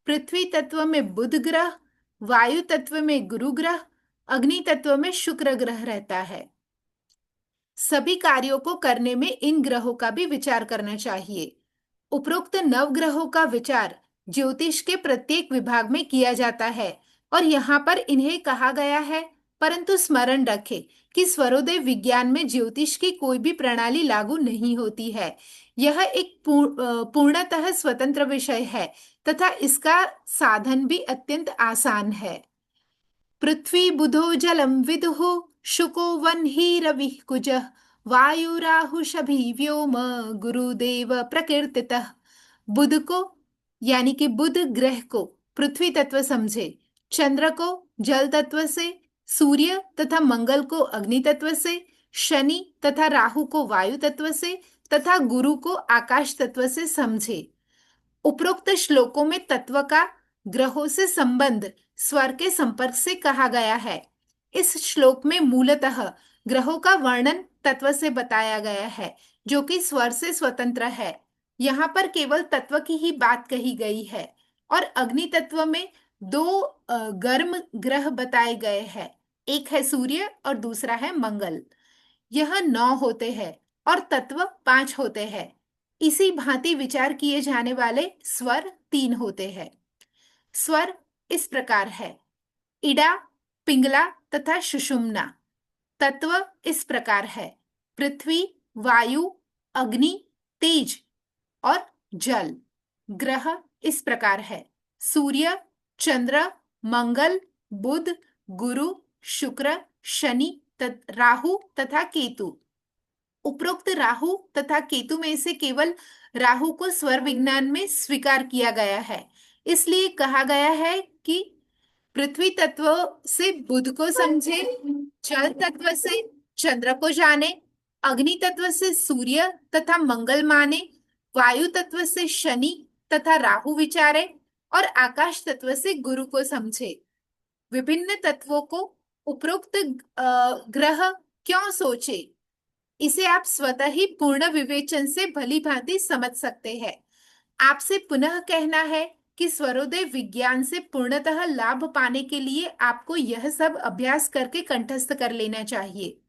पृथ्वी तत्व में बुध ग्रह, वायु तत्व में गुरु ग्रह, अग्नि तत्व में शुक्र ग्रह रहता है। सभी कार्यों को करने में इन ग्रहों का भी विचार करना चाहिए। उपरोक्त नवग्रहों का विचार ज्योतिष के प्रत्येक विभाग में किया जाता है और यहाँ पर इन्हें कहा गया है, परंतु स्मरण रखें कि स्वरोदय विज्ञान में ज्योतिष की कोई भी प्रणाली लागू नहीं होती है। यह एक पूर्णतः स्वतंत्र विषय है तथा इसका साधन भी अत्यंत आसान है। पृथ्वी बुधो जलम विदुः शुको वह्नि रविः कुजः वायुराहुषभि व्योम गुरुदेव प्रकीर्तितः। बुध को यानी कि बुध ग्रह को पृथ्वी तत्व समझे, चंद्र को जल तत्व से, सूर्य तथा मंगल को अग्नि तत्व से, शनि तथा राहु को वायु तत्व से तथा गुरु को आकाश तत्व से समझे। उपरोक्त श्लोकों में तत्व का ग्रहों से संबंध स्वर के संपर्क से कहा गया है। इस श्लोक में मूलतः ग्रहों का वर्णन तत्व से बताया गया है जो कि स्वर से स्वतंत्र है। यहाँ पर केवल तत्व की ही बात कही गई है और अग्नि तत्व में दो गर्म ग्रह बताए गए हैं, एक है सूर्य और दूसरा है मंगल। यह 9 होते हैं और तत्व 5 होते हैं। इसी भांति विचार किए जाने वाले स्वर 3 होते हैं। स्वर इस प्रकार है, इडा, पिंगला तथा सुषुम्ना। तत्व इस प्रकार है, पृथ्वी, वायु, अग्नि, तेज और जल। ग्रह इस प्रकार है, सूर्य, चंद्र, मंगल, बुध, गुरु, शुक्र, शनि, राहु तथा केतु। उपरोक्त राहु तथा केतु में से केवल राहु को स्वर विज्ञान में स्वीकार किया गया है। इसलिए कहा गया है कि पृथ्वी तत्व से बुध को समझे, जल तत्व से चंद्र को जाने, अग्नि तत्व से सूर्य तथा मंगल माने, वायु तत्व से शनि तथा राहु विचारे और आकाश तत्व से गुरु को समझे। विभिन्न तत्वों को उपरोक्त ग्रह क्यों सोचे, इसे आप स्वतः ही पूर्ण विवेचन से भली भांति समझ सकते हैं। आपसे पुनः कहना है कि स्वरोदय विज्ञान से पूर्णतः लाभ पाने के लिए आपको यह सब अभ्यास करके कंठस्थ कर लेना चाहिए।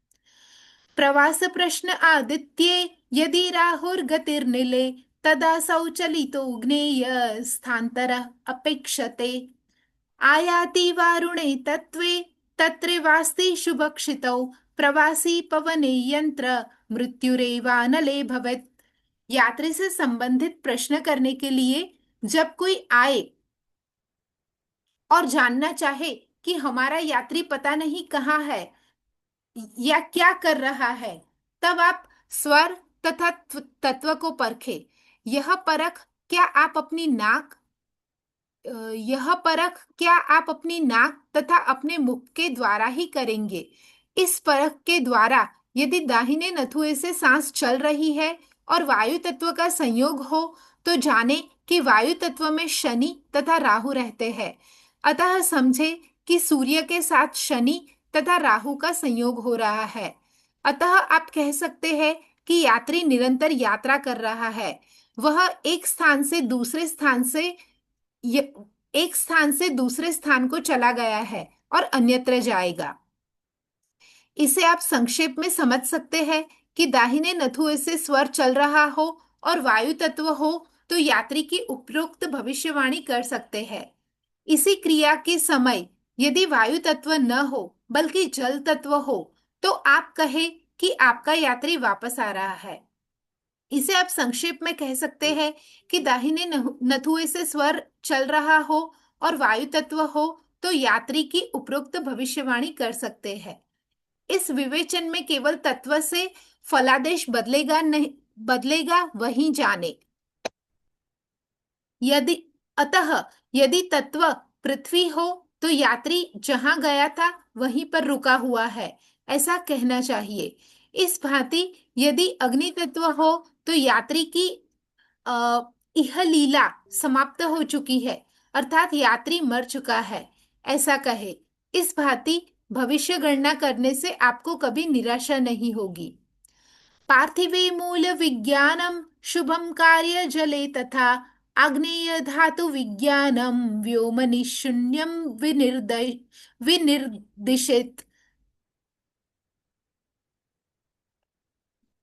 प्रवास प्रश्न आदित्ये यदि राहुर्गतिर्निले तदा सौचलितो ज्ञेय स्थान्तर अपेक्षते। आयाति वारुणे तत्वे तत्र वास्ति शुभक्षितौ प्रवासी पवने यंत्र मृत्युरेवानले भवेत्। यात्री से संबंधित प्रश्न करने के लिए जब कोई आए और जानना चाहे कि हमारा यात्री पता नहीं कहाँ है या क्या कर रहा है, तब आप स्वर तथा तत्व को परखें। यह परख क्या आप अपनी नाक तथा अपने मुख के द्वारा ही करेंगे। इस परख के द्वारा यदि दाहिने नथुए से सांस चल रही है और वायु तत्व का संयोग हो तो जाने कि वायु तत्व में शनि तथा राहु रहते हैं। अतः समझे कि सूर्य के साथ शनि तथा राहु का संयोग हो रहा है। अतः आप कह सकते हैं कि यात्री निरंतर यात्रा कर रहा है। वह एक स्थान से दूसरे स्थान को चला गया है और अन्यत्र जाएगा। इसे आप संक्षेप में समझ सकते हैं कि दाहिने नथुए से स्वर चल रहा हो और वायु तत्व हो तो यात्री की उपरोक्त भविष्यवाणी कर सकते हैं। इसी क्रिया के समय यदि वायु तत्व न हो बल्कि जल तत्व हो तो आप कहे कि आपका यात्री वापस आ रहा है। इसे आप संक्षेप में कह सकते हैं कि दाहिने नथुए से स्वर चल रहा हो और वायु तत्व हो तो यात्री की उपरोक्त भविष्यवाणी कर सकते हैं। इस विवेचन में केवल तत्व से फलादेश बदलेगा वही जाने। यदि तत्व पृथ्वी हो तो यात्री जहां गया था वहीं पर रुका हुआ है, ऐसा कहना चाहिए। इस भांति यदि अग्नि तत्व हो तो यात्री की इह लीला समाप्त हो चुकी है, अर्थात यात्री मर चुका है, ऐसा कहे। इस भांति भविष्य गणना करने से आपको कभी निराशा नहीं होगी। पार्थिवे मूल विज्ञानम शुभम कार्य जले तथा आग्नेय धातु विज्ञानम व्योमनि शून्यम विनिर्दिशित।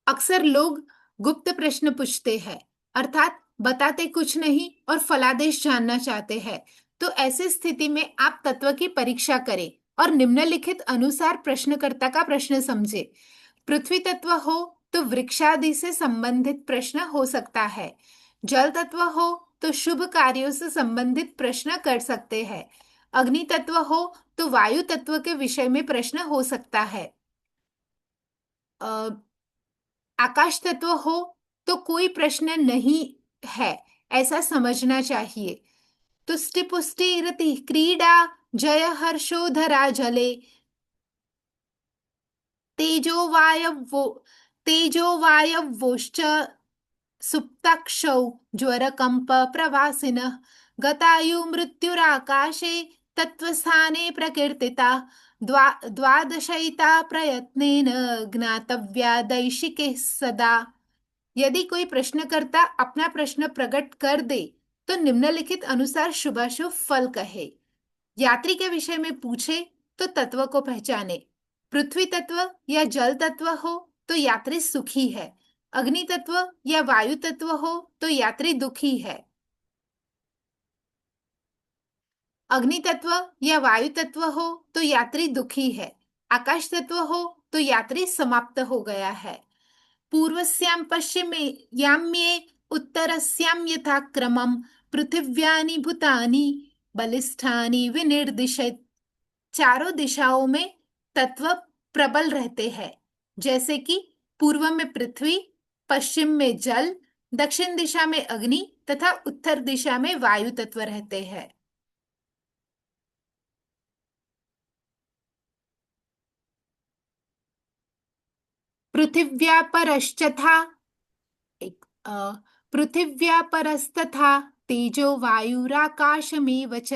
अक्सर लोग गुप्त प्रश्न पूछते हैं, अर्थात बताते कुछ नहीं और फलादेश जानना चाहते हैं। तो ऐसी स्थिति में आप तत्व की परीक्षा करें और निम्नलिखित अनुसार प्रश्नकर्ता का प्रश्न समझे। पृथ्वी तत्व हो तो वृक्षादि से संबंधित प्रश्न हो सकता है। जल तत्व हो तो शुभ कार्यों से संबंधित प्रश्न कर सकते हैं। अग्नि तत्व हो तो वायु तत्व के विषय में प्रश्न हो सकता है। आकाश तत्व हो तो कोई प्रश्न नहीं है, ऐसा समझना चाहिए। तुष्टि पुष्टि रति क्रीडा जय हर्षोधरा जले तेजो वायवो तेजो वायवोश्च सुप्ताक्षौ ज्वरकंप प्रवासिनः गतायु मृत्युराकाशे तत्वस्थाने प्रकीर्तिता द्वादशैता प्रयत्नेन ज्ञातव्या दैशिके सदा। यदि कोई प्रश्नकर्ता अपना प्रश्न प्रकट कर दे तो निम्नलिखित अनुसार शुभाशुभ फल कहे। यात्री के विषय में पूछे तो तत्व को पहचाने। पृथ्वी तत्व या जल तत्व हो तो यात्री सुखी है। अग्नि तत्व या वायु तत्व हो तो यात्री दुखी है। अग्नि तत्व या वायु तत्व हो तो यात्री दुखी है। आकाश तत्व हो तो यात्री समाप्त हो गया है। पूर्वस्यां पश्चिमे याम्ये उत्तरस्यां यथा क्रमं पृथिव्यानि भूतानि बलिष्ठानि विनिर्दिशेत्। चारों दिशाओं में तत्व प्रबल रहते हैं, जैसे कि पूर्व में पृथ्वी, पश्चिम में जल, दक्षिण दिशा में अग्नि तथा उत्तर दिशा में वायु तत्व रहते हैं। पृथिव्या परश्चथा एक पृथिव्या परस्तथा तेजो वायुराकाशमेव च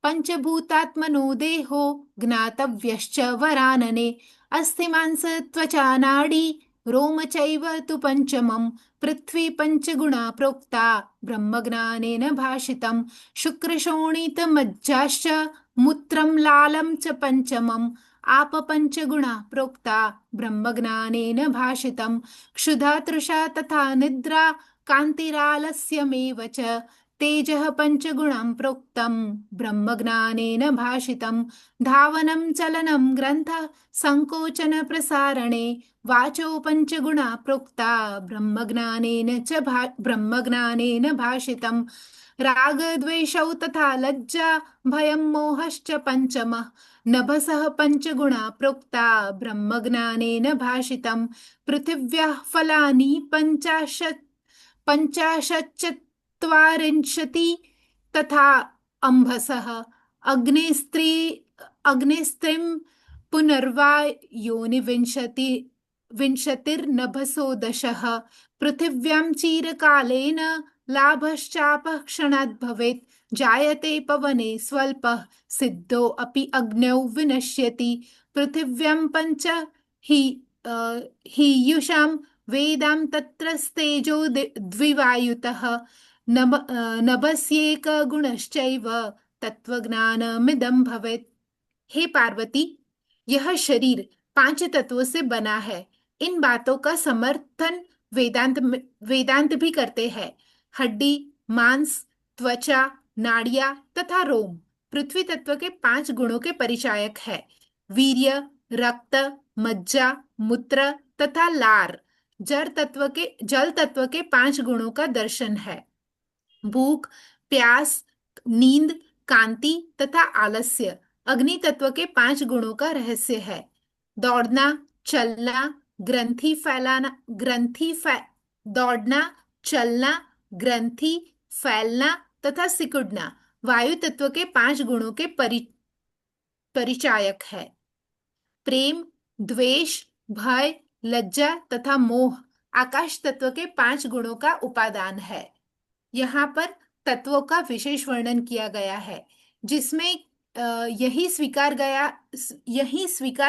पंचभूतात्मनो देहो ज्ञातव्यश्च वरानने अस्थिमांस त्वचा नाडी रोम चैव तु पंचमम् पृथ्वी पंचगुणा प्रोक्ता ब्रह्मज्ञानेन भाषितम् शुक्रशोणितमज्जाश्च मूत्रं लालं च पंचमम् आप पंचगुणा प्रोक्ता ब्रह्मज्ञानेन भाषितम् क्षुधा तृषा तथा निद्रा कान्तिरालस्यमेव च तेजः पंचगुणं प्रोक्तं ब्रह्मज्ञानेन भाषितं धावनं चलनं ग्रन्थः संकोचन प्रसारणे वाचो पंचगुणा प्रोक्ता ब्रह्मज्ञानेन भाषितं राग द्वेषौ तथा लज्जा भयं मोहश्च पंचमः नभसः पंचगुणा प्रोक्ता ब्रह्मज्ञानेन भाषितं पृथिव्याः फलानि पंचाशच्चत्वारिंशति तथा अम्भसः अग्नेस्त्रिं पुनर्वा योनि विंशतिर्नभसो दशः पृथिव्यां चीरकालेन लाभश्चापः क्षणात् भवेत् जायते पवने स्वल्पः सिद्धो अपि अग्नौ विनश्यति पृथिव्यां पंच हीयुषां वेदां तत्रस्तेजो द्विवायुतः नभस्येक गुणश्चैव तत्वज्ञानमिदं भवेत्। हे पार्वती, यह शरीर पांच तत्वों से बना है। इन बातों का समर्थन वेदांत भी करते हैं। हड्डी, मांस, त्वचा, नाड़ियां तथा रोम पृथ्वी तत्व के पांच गुणों के परिचायक है। वीर्य, रक्त, मज्जा, मूत्र तथा लार जल तत्व के पांच गुणों का दर्शन है। भूख, प्यास, नींद, कांति तथा आलस्य अग्नि तत्व के पांच गुणों का रहस्य है। दौड़ना, चलना, दौड़ना, चलना, ग्रंथि फैलना तथा सिकुड़ना वायु तत्व के पांच गुणों के परिचायक है। प्रेम, द्वेष, भय, लज्जा तथा मोह आकाश तत्व के पांच गुणों का उपादान है। यहाँ पर तत्वों का विशेष वर्णन किया गया है, जिसमें यही स्वीकार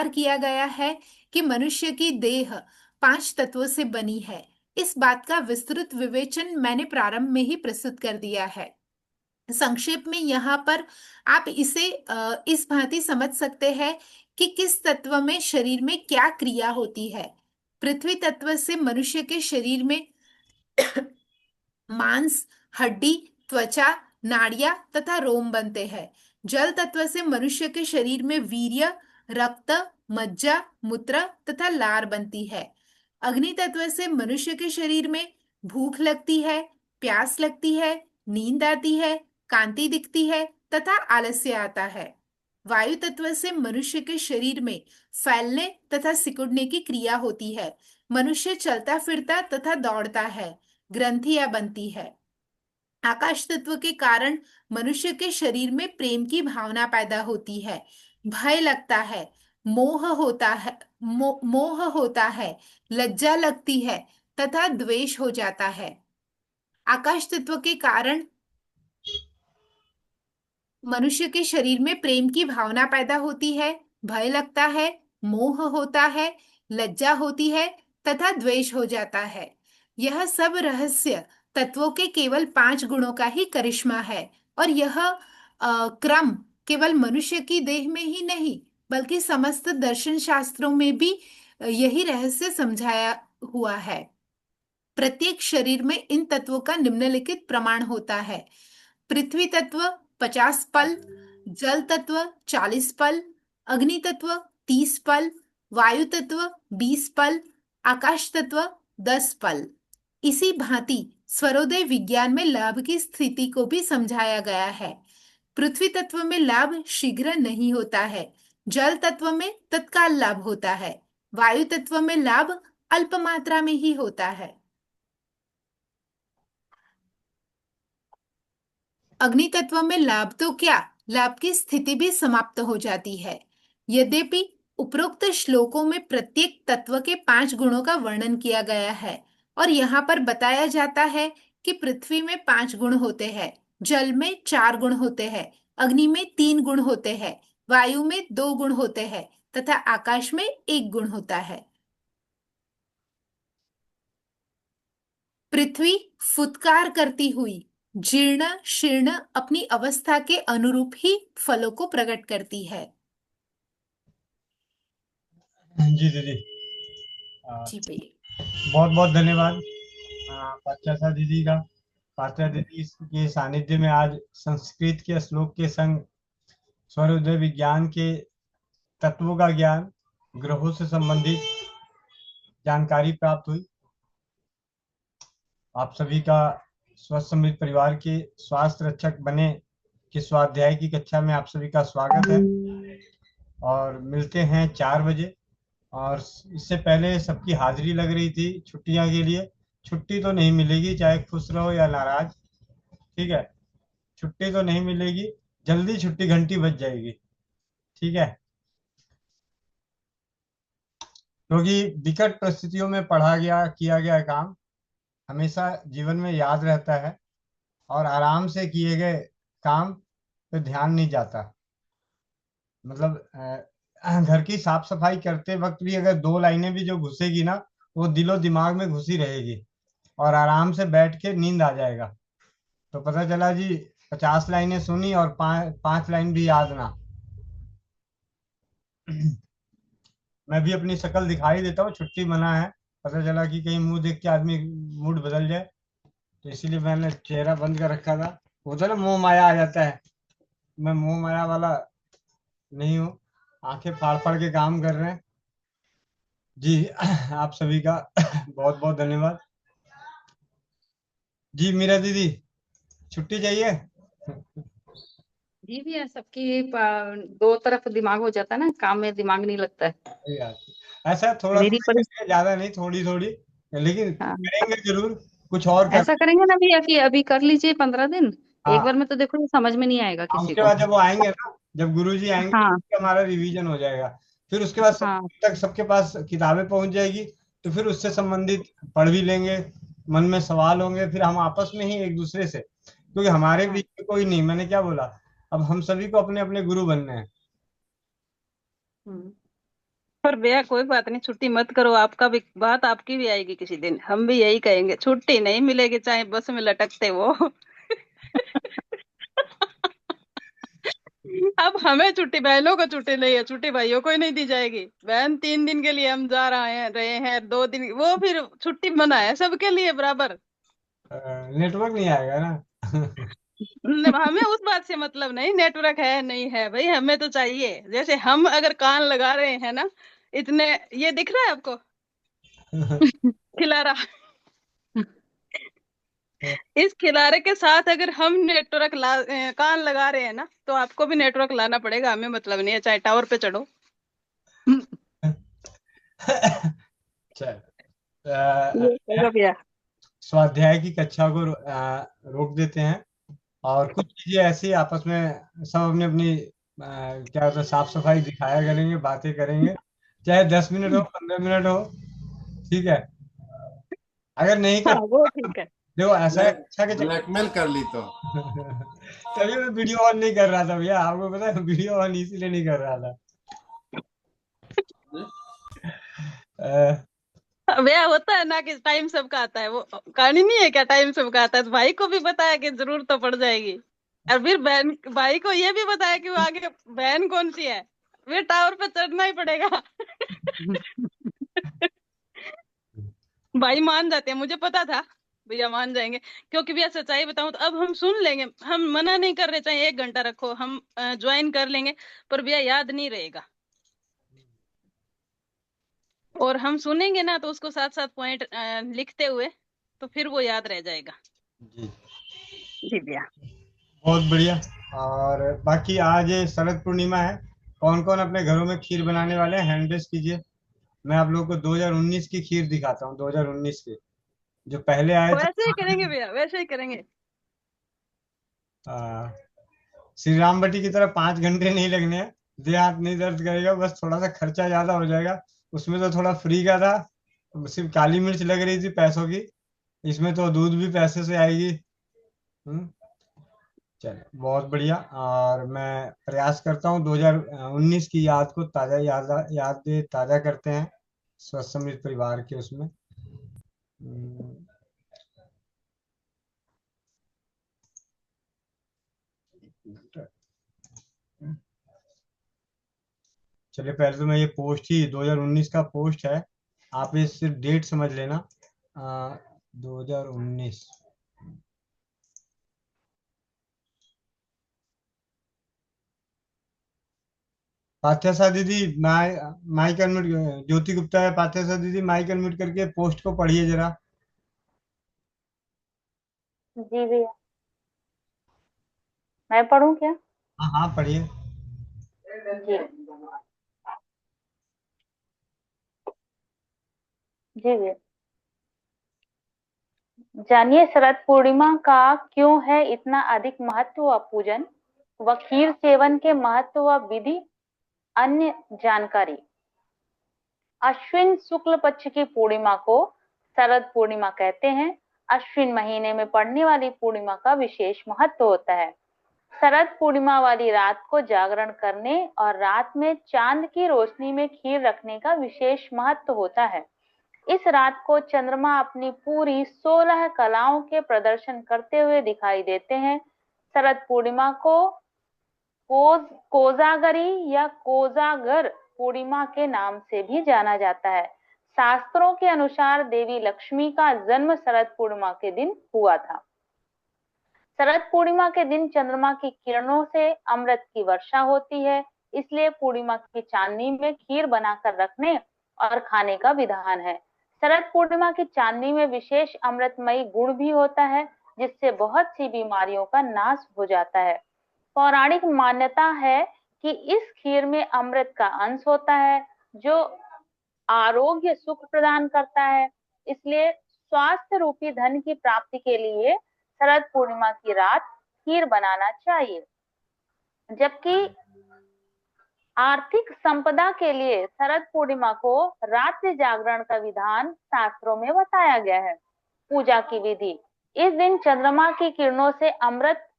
किया गया है कि मनुष्य की देह 5 तत्वों से बनी है। इस बात का विस्तृत विवेचन मैंने प्रारंभ में ही प्रस्तुत कर दिया है। संक्षेप में यहाँ पर आप इसे इस भांति समझ सकते हैं कि किस तत्व में शरीर में क्या क्रिया होती है। पृथ्वी तत्व से मनुष्य के शरीर में मांस, हड्डी, त्वचा, नाड़ियां तथा रोम बनते हैं। जल तत्व से मनुष्य के शरीर में वीर्य, रक्त, मज्जा, मूत्र तथा लार बनती है। अग्नि तत्व से मनुष्य के शरीर में भूख लगती है, प्यास लगती है, नींद आती है, कांति दिखती है तथा आलस्य आता है। वायु तत्व से मनुष्य के शरीर में फैलने तथा सिकुड़ने की क्रिया होती है। मनुष्य चलता फिरता तथा दौड़ता है, ग्रंथियां बनती है। आकाश तत्व के कारण मनुष्य के शरीर में प्रेम की भावना पैदा होती है, भय लगता है, मोह होता है, लज्जा लगती है तथा द्वेष हो जाता है। आकाश तत्व के कारण मनुष्य के शरीर में प्रेम की भावना पैदा होती है, भय लगता है, मोह होता है, लज्जा होती है तथा द्वेष हो जाता है। यह सब रहस्य तत्वों के केवल 5 गुणों का ही करिश्मा है, और यह क्रम केवल मनुष्य की देह में ही नहीं बल्कि समस्त दर्शन शास्त्रों में भी यही रहस्य समझाया हुआ है। प्रत्येक शरीर में इन तत्वों का निम्नलिखित प्रमाण होता है। पृथ्वी तत्व 50 पल, जल तत्व 40 पल, अग्नि तत्व 30 पल, वायु तत्व 20 पल, आकाश तत्व 10 पल। इसी भांति स्वरोदय विज्ञान में लाभ की स्थिति को भी समझाया गया है। पृथ्वी तत्व में लाभ शीघ्र नहीं होता है, जल तत्व में तत्काल लाभ होता है, वायु तत्व में लाभ अल्प मात्रा में ही होता है। अग्नि तत्व में लाभ तो क्या, लाभ की स्थिति भी समाप्त हो जाती है। यद्यपि उपरोक्त श्लोकों में प्रत्येक तत्व के 5 गुणों का वर्णन किया गया है, और यहाँ पर बताया जाता है कि पृथ्वी में 5 गुण होते हैं, जल में 4 गुण होते हैं, अग्नि में 3 गुण होते हैं, वायु में 2 गुण होते हैं तथा आकाश में 1 गुण होता है। पृथ्वी फुत्कार करती हुई जीर्ण शीर्ण अपनी अवस्था के अनुरूप ही फलों को प्रकट करती है। जी दीदी, जी भैया, बहुत बहुत धन्यवाद पाचासा दीदी का। पाचा दीदी के सानिध्य में आज संस्कृत के श्लोक के संग स्वरोदय विज्ञान के तत्वों का ज्ञान, ग्रहों से संबंधित जानकारी प्राप्त हुई। आप सभी का स्वस्थ समृद्ध परिवार के स्वास्थ्य रक्षक बने के स्वाध्याय की कक्षा में आप सभी का स्वागत है, और मिलते हैं 4 बजे। और इससे पहले सबकी हाजिरी लग रही थी छुट्टियां के लिए, छुट्टी तो नहीं मिलेगी, चाहे खुश रहो या नाराज, ठीक है, छुट्टी तो नहीं मिलेगी, जल्दी छुट्टी घंटी बज जाएगी, ठीक है, क्योंकि विकट परिस्थितियों में किया गया काम हमेशा जीवन में याद रहता है, और आराम से किए गए काम पे ध्यान नहीं जाता। मतलब घर की साफ सफाई करते वक्त भी अगर 2 लाइनें भी जो घुसेगी ना, वो दिलो दिमाग में घुसी रहेगी, और आराम से बैठ के नींद आ जाएगा। तो पता चला जी 50 लाइनें सुनी और 5 लाइन भी याद ना। मैं भी अपनी शक्ल दिखाई देता हूँ, छुट्टी मना है, पता चला कि कहीं मुंह देख के आदमी मूड बदल जाए, तो इसीलिए मैंने चेहरा बंद कर रखा था। वो तो ना मोह माया आ जाता है, मैं मोह माया वाला नहीं हूँ, आंखें फाड़ फाड़ के काम कर रहे हैं जी। आप सभी का बहुत बहुत धन्यवाद जी। मीरा दीदी, छुट्टी चाहिए? जी भैया, सबकी 2 तरफ दिमाग हो जाता है ना, काम में दिमाग नहीं लगता है। ऐसा थोड़ा मेरी थोड़ी करेंगे, ज्यादा नहीं, थोड़ी थोड़ी, लेकिन हाँ, करेंगे जरूर, कुछ और कर। ऐसा करेंगे ना भैया कि अभी कर लीजिए 15 दिन, एक हाँ, बार में तो देखो ये समझ में नहीं आएगा किसी उसके को। बाद जब वो आएंगे ना, जब गुरुजी आएंगे हाँ तो हमारा रिवीजन हो जाएगा, फिर उसके बाद हाँ तक सबके पास किताबें पहुंच जाएगी, तो फिर उससे संबंधित पढ़ भी लेंगे, मन में सवाल होंगे, फिर हम आपस में ही एक दूसरे से क्योंकि हमारे हाँ। बीच में कोई नहीं, मैंने क्या बोला, अब हम सभी को अपने अपने गुरु बनने हैं। हम्म। पर भैया कोई बात नहीं, छुट्टी मत करो, आपका भी बात आपकी भी आएगी किसी दिन, हम भी यही कहेंगे, छुट्टी नहीं मिलेगी चाहे बस में लटकते वो। अब हमें छुट्टी, बहनों को छुट्टी नहीं है, छुट्टी भाइयों को ही नहीं दी जाएगी। बहन 3 दिन के लिए हम जा रहे हैं 2 दिन, वो फिर छुट्टी मना है सबके लिए बराबर। नेटवर्क नहीं आएगा ना। हमें उस बात से मतलब नहीं, नेटवर्क है नहीं है भाई, हमें तो चाहिए। जैसे हम अगर कान लगा रहे हैं ना इतने, ये दिख रहा है आपको खिलारा, इस खिलारे के साथ अगर हम नेटवर्क कान लगा रहे हैं ना, तो आपको भी नेटवर्क लाना पड़ेगा, हमें मतलब नहीं है, चाहे टावर पे चढ़ो। चल, ये होगा भैया। स्वाध्याय की कक्षा को रोक देते हैं, और कुछ चीजें ऐसी आपस में सब अपनी अपनी क्या होता है, साफ सफाई दिखाया करेंगे, बातें करेंगे, चाहे 10 मिनट हो, 15 मिनट हो। ठीक है, अगर नहीं हाँ कर, वो ठीक है। देखो ऐसा है, अच्छा के ब्लैकमेल कर ली तो। तभी मैं वीडियो ऑन नहीं कर रहा था भैया, आपको पता है, वीडियो ऑन इसीलिए नहीं कर रहा था। अ, भैया होता है ना कि टाइम सबका आता है, वो कहानी नहीं है क्या, टाइम सबका आता है, तो भाई को भी बताया कि जरूरत तो पड़ जाएगी, और फिर बहन भाई को ये भी बताया कि वो आगे बहन कौन सी है, फिर टावर पे चढ़ना ही पड़ेगा। भाई मान जाते हैं, मुझे पता था भैया मान जाएंगे, क्योंकि भैया सच्चाई बताऊं तो अब हम सुन लेंगे, हम मना नहीं कर रहे, चाहे 1 घंटा रखो, हम ज्वाइन कर लेंगे, पर भैया याद नहीं रहेगा, और हम सुनेंगे ना तो उसको साथ साथ पॉइंट लिखते हुए, तो फिर वो याद रह जाएगा। जी, जी भैया। बहुत बढ़िया। और बाकी आज शरद पूर्णिमा है, कौन कौन अपने घरों में खीर बनाने वाले हैं, हैंड रेस कीजिए। मैं आप लोगों को 2019 की खीर दिखाता हूँ, 2019 की, जो पहले आए थे। वैसे ही करेंगे भैया, वैसे ही करेंगे। आ, श्री राम बटी की तरह 5 घंटे नहीं लगने हैं, देह हाथ नहीं दर्द करेगा, बस थोड़ा सा खर्चा ज्यादा हो जाएगा। उसमें तो थोड़ा फ्री का था, सिर्फ काली मिर्च लग रही थी पैसों की, इसमें तो दूध भी पैसे से आएगी। हम्म, चलो बहुत बढ़िया। और मैं प्रयास करता हूँ 2019 की याद को ताजा याद ताजा करते हैं, स्वस्थ समृद्ध परिवार के उसमें। हम्म, चलिए, पहले तो मैं ये पोस्ट ही 2019 का पोस्ट है, आप इस डेट समझ लेना, 2019। पार्थ्यसा दीदी, माइक अनम्यूट, ज्योति गुप्ता है, पार्थ्यसा दीदी माइक अनम्यूट करके पोस्ट को पढ़िए जरा। जी भैया, मैं पढ़ूं क्या? हाँ हाँ, पढ़िए। जी जी भैया। जानिए शरद पूर्णिमा का क्यों है इतना अधिक महत्व व पूजन, व खीर सेवन के महत्व व विधि, अन्य जानकारी। अश्विन शुक्ल पक्ष की पूर्णिमा को शरद पूर्णिमा कहते हैं। अश्विन महीने में पड़ने वाली पूर्णिमा का विशेष महत्व होता है। शरद पूर्णिमा वाली रात को जागरण करने और रात में चांद की रोशनी में खीर रखने का विशेष महत्व होता है। इस रात को चंद्रमा अपनी पूरी 16 कलाओं के प्रदर्शन करते हुए दिखाई देते हैं। शरद पूर्णिमा को कोजागरी या कोजागर पूर्णिमा के नाम से भी जाना जाता है। शास्त्रों के अनुसार देवी लक्ष्मी का जन्म शरद पूर्णिमा के दिन हुआ था। शरद पूर्णिमा के दिन चंद्रमा की किरणों से अमृत की वर्षा होती है, इसलिए पूर्णिमा की चांदनी में खीर बनाकर रखने और खाने का विधान है। शरद पूर्णिमा की चांदनी में विशेष अमृतमयी गुण भी होता है, जिससे बहुत सी बीमारियों का नाश हो जाता है। पौराणिक मान्यता है कि इस खीर में अमृत का अंश होता है, जो आरोग्य सुख प्रदान करता है। इसलिए स्वास्थ्य रूपी धन की प्राप्ति के लिए शरद पूर्णिमा की रात खीर बनाना चाहिए। जबकि आर्थिक संपदा के लिए शरद पूर्णिमा को रात्रि जागरण का विधान शास्त्रों में बताया गया है। पूजा की विधि। इस दिन चंद्रमा की किरणों से अमृत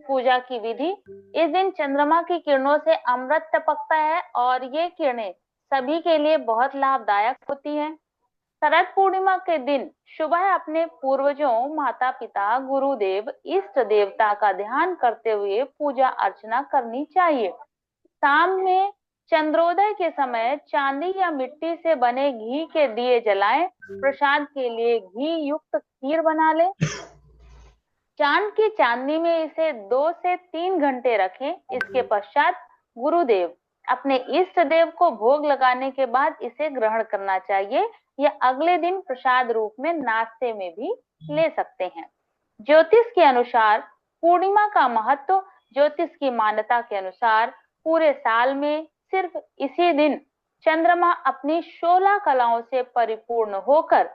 पूजा की विधि। इस दिन चंद्रमा की किरणों से अमृत टपकता है और ये किरणें सभी के लिए बहुत लाभदायक होती हैं। शरद पूर्णिमा के दिन सुबह अपने पूर्वजों, माता पिता, गुरुदेव, इष्ट देवता का ध्यान करते हुए पूजा अर्चना करनी चाहिए। शाम में चंद्रोदय के समय चांदी या मिट्टी से बने घी के दिए जलाएं। प्रसाद के लिए घी युक्त खीर बना लें। चांद की चांदनी में इसे 2 से 3 घंटे रखें। इसके पश्चात गुरुदेव अपने इष्ट देव को भोग लगाने के बाद इसे ग्रहण करना चाहिए या अगले दिन प्रसाद रूप में नाश्ते में भी ले सकते हैं। ज्योतिष के अनुसार पूर्णिमा का महत्व। ज्योतिष की मान्यता के अनुसार पूरे साल में सिर्फ इसी दिन चंद्रमा अपनी 16 कलाओं से परिपूर्ण होकर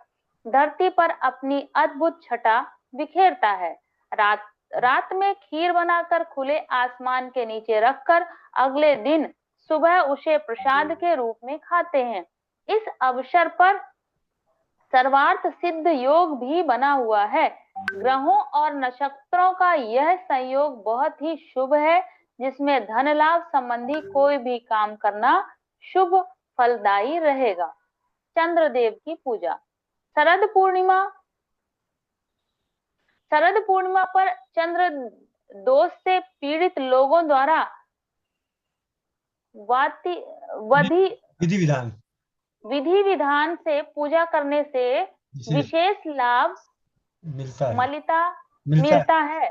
धरती पर अपनी अद्भुत छटा बिखेरता है। रात में खीर बनाकर खुले आसमान के नीचे रखकर अगले दिन सुबह उसे प्रसाद के रूप में खाते हैं। इस अवसर पर सर्वार्थ सिद्ध योग भी बना हुआ है। ग्रहों और नक्षत्रों का यह संयोग बहुत ही शुभ है, जिसमें धन लाभ संबंधी कोई भी काम करना शुभ फलदायी रहेगा। चंद्रदेव की पूजा। शरद पूर्णिमा पर चंद्र दोष से पीड़ित लोगों द्वारा विधि विधान से पूजा करने से विशेष लाभ मिलता है।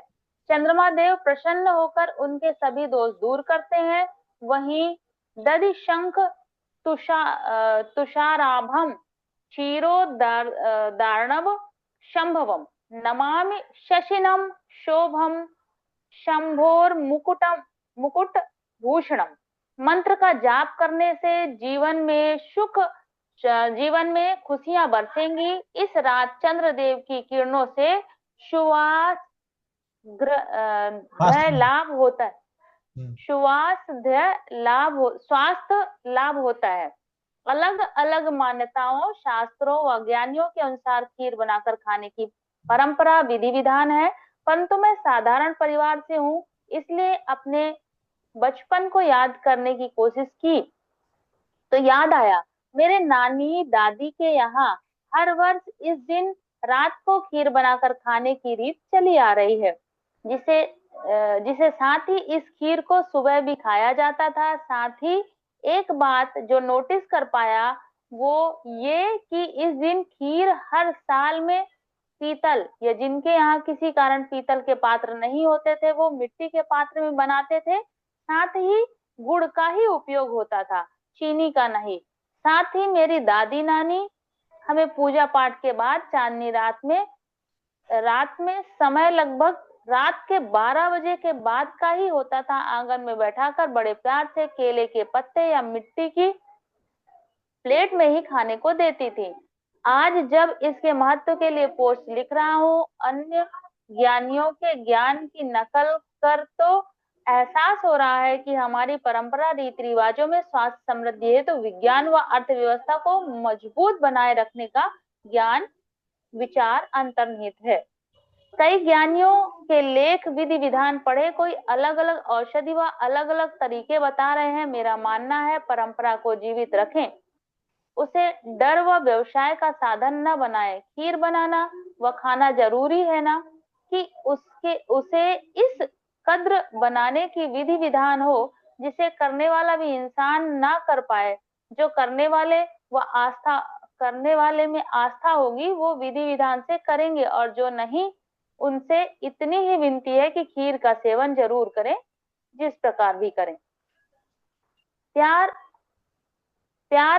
चंद्रमा देव प्रसन्न होकर उनके सभी दोष दूर करते हैं। वहीं दधि शंख तुषाराभम क्षीरोदार्णव शंभवम नमामि शशिनम शोभम शंभोर मुकुट भूषणम मंत्र का जाप करने से जीवन में खुशियां बरसेंगी। इस रात चंद्रदेव की किरणों से स्वास्थ्य लाभ होता है। अलग अलग मान्यताओं, शास्त्रों व ज्ञानियों के अनुसार खीर बनाकर खाने की परंपरा विधि विधान है, परंतु मैं साधारण परिवार से हूँ, इसलिए अपने बचपन को याद करने की कोशिश की तो याद आया मेरे नानी दादी के यहाँ हर वर्ष इस दिन रात को खीर बनाकर खाने की रीत चली आ रही है, जिसे साथ ही इस खीर को सुबह भी खाया जाता था। साथ ही एक बात जो नोटिस कर पाया वो ये कि इस दिन खीर हर साल में पीतल या जिनके यहाँ किसी कारण पीतल के पात्र नहीं होते थे वो मिट्टी के पात्र में बनाते थे। साथ ही गुड़ का ही उपयोग होता था, चीनी का नहीं। साथ ही मेरी दादी नानी हमें पूजा पाठ के बाद चांदनी रात में समय लगभग रात के 12 बजे के बाद का ही होता था, आंगन में बैठाकर बड़े प्यार से केले के पत्ते या मिट्टी की प्लेट में ही खाने को देती थी। आज जब इसके महत्व के लिए पोस्ट लिख रहा हूँ, अन्य ज्ञानियों के ज्ञान की नकल कर तो एहसास हो रहा है कि हमारी परंपरा रीति रिवाजों में स्वास्थ्य समृद्धि है तो विज्ञान व अर्थव्यवस्था को मजबूत बनाए रखने का ज्ञान विचार अंतर्निहित है। कई ज्ञानियों के लेख विधि विधान पढ़े, कोई अलग अलग औषधि व अलग अलग तरीके बता रहे हैं। मेरा मानना है परंपरा को जीवित रखें, उसे डर व व्यवसाय का साधन न बनाए। खीर बनाना व खाना जरूरी है ना कि उसे इस कद्र बनाने की विधि विधान हो जिसे करने वाला भी इंसान ना कर पाए। जो करने वाले में आस्था होगी वो विधि विधान से करेंगे, और जो नहीं उनसे इतनी ही विनती है कि खीर का सेवन जरूर करें, जिस प्रकार भी करें। प्यार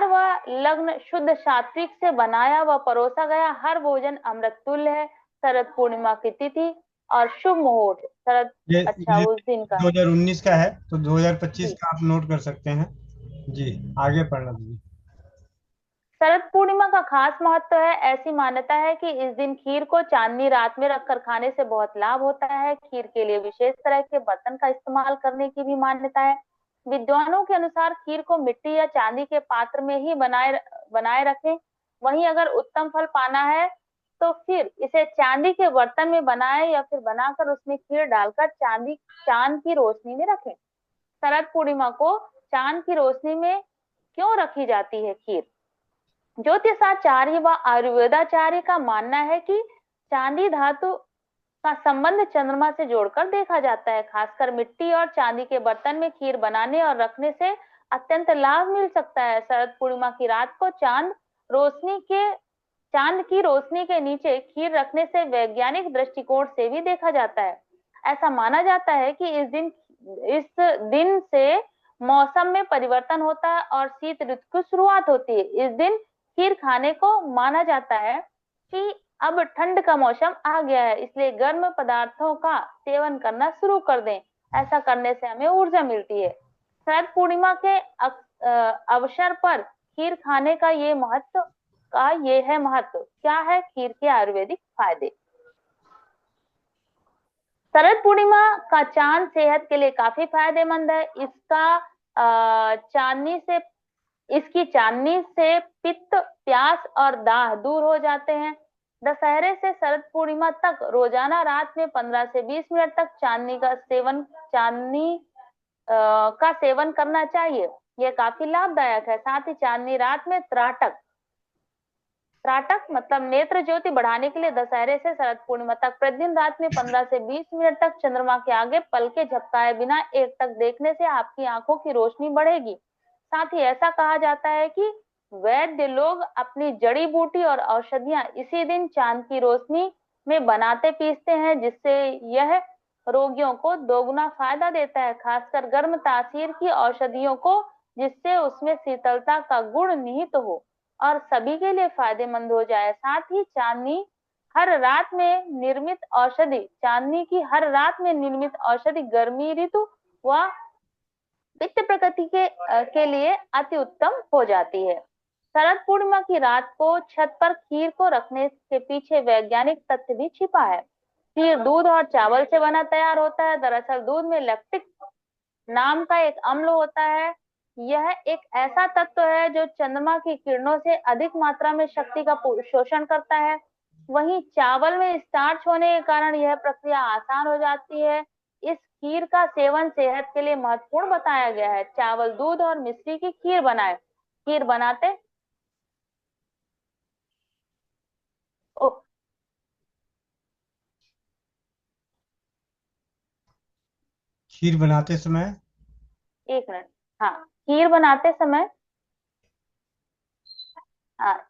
व लग्न शुद्ध सात्विक से बनाया व परोसा गया हर भोजन अमृत तुल्य है। शरद पूर्णिमा की तिथि और शुभ मुहूर्त उस दिन का 2019 का है, तो 2025 का आप नोट कर सकते हैं जी। आगे पढ़ना दीजिए। शरद पूर्णिमा का खास महत्व है। ऐसी मान्यता है कि इस दिन खीर को चांदनी रात में रखकर खाने से बहुत लाभ होता है। खीर के लिए विशेष तरह के बर्तन का इस्तेमाल करने की भी मान्यता है। विद्वानों के अनुसार खीर को मिट्टी या चांदी के पात्र में ही बनाए रखें। वहीं अगर उत्तम फल पाना है तो फिर इसे चांदी के बर्तन में बनाए या फिर बनाकर उसमें खीर डालकर चांद की रोशनी में रखें। शरद पूर्णिमा को चांद की रोशनी में क्यों रखी जाती है खीर? ज्योतिषाचार्य व आयुर्वेदाचार्य का मानना है कि चांदी धातु का संबंध चंद्रमा से जोड़कर देखा जाता है। खासकर मिट्टी और चांदी के बर्तन में खीर बनाने और रखने से अत्यंत लाभ मिल सकता है। शरद पूर्णिमा की रात को चांद की रोशनी के नीचे खीर रखने से वैज्ञानिक दृष्टिकोण से भी देखा जाता है। ऐसा माना जाता है कि इस दिन से मौसम में परिवर्तन होता है और शीत ऋतु की शुरुआत होती है। इस दिन खीर खाने को माना जाता है कि अब ठंड का मौसम आ गया है, इसलिए गर्म पदार्थों का सेवन करना शुरू कर दें। ऐसा करने से हमें ऊर्जा मिलती है। शरद पूर्णिमा के अवसर पर खीर खाने का ये महत्व क्या है? खीर के आयुर्वेदिक फायदे। शरद पूर्णिमा का चांद सेहत के लिए काफी फायदेमंद है। इसकी चांदनी से पित्त, प्यास और दाह दूर हो जाते हैं। दशहरे से शरद पूर्णिमा तक रोजाना रात में 15 से 20 मिनट तक चांदनी का सेवन करना चाहिए। यह काफी लाभदायक है। साथ ही चांदनी रात में त्राटक मतलब नेत्र ज्योति बढ़ाने के लिए दशहरे से शरद पूर्णिमा तक प्रतिदिन रात में 15 से 20 मिनट तक चंद्रमा के आगे पलके झपकाए बिना एकटक देखने से आपकी आंखों की रोशनी बढ़ेगी। साथ ही ऐसा कहा जाता है कि वैद्य लोग अपनी जड़ी बूटी और औषधियां इसी दिन चांद की रोशनी में बनाते पीसते हैं, जिससे यह रोगियों को दोगुना फायदा देता है, खासकर गर्म तासीर की औषधियों को, जिससे उसमें शीतलता का गुण निहित हो और सभी के लिए फायदेमंद हो जाए। साथ ही चांदनी की हर रात में निर्मित औषधि गर्मी ऋतु व पित्त प्रकृति के लिए अति उत्तम हो जाती है। शरद पूर्णिमा की रात को छत पर खीर को रखने के पीछे वैज्ञानिक तथ्य भी छिपा है। खीर दूध और चावल से बना तैयार होता है। दरअसल दूध में लैक्टिक नाम का एक अम्ल होता है। यह एक ऐसा तत्व है जो चंद्रमा की किरणों से अधिक मात्रा में शक्ति का शोषण करता है। वहीं चावल में स्टार्च होने के कारण यह प्रक्रिया आसान हो जाती है। इस खीर का सेवन सेहत के लिए महत्वपूर्ण बताया गया है। चावल, दूध और मिश्री की खीर बनाएं। खीर बनाते खीर बनाते समय एक मिनट। हाँ, खीर बनाते समय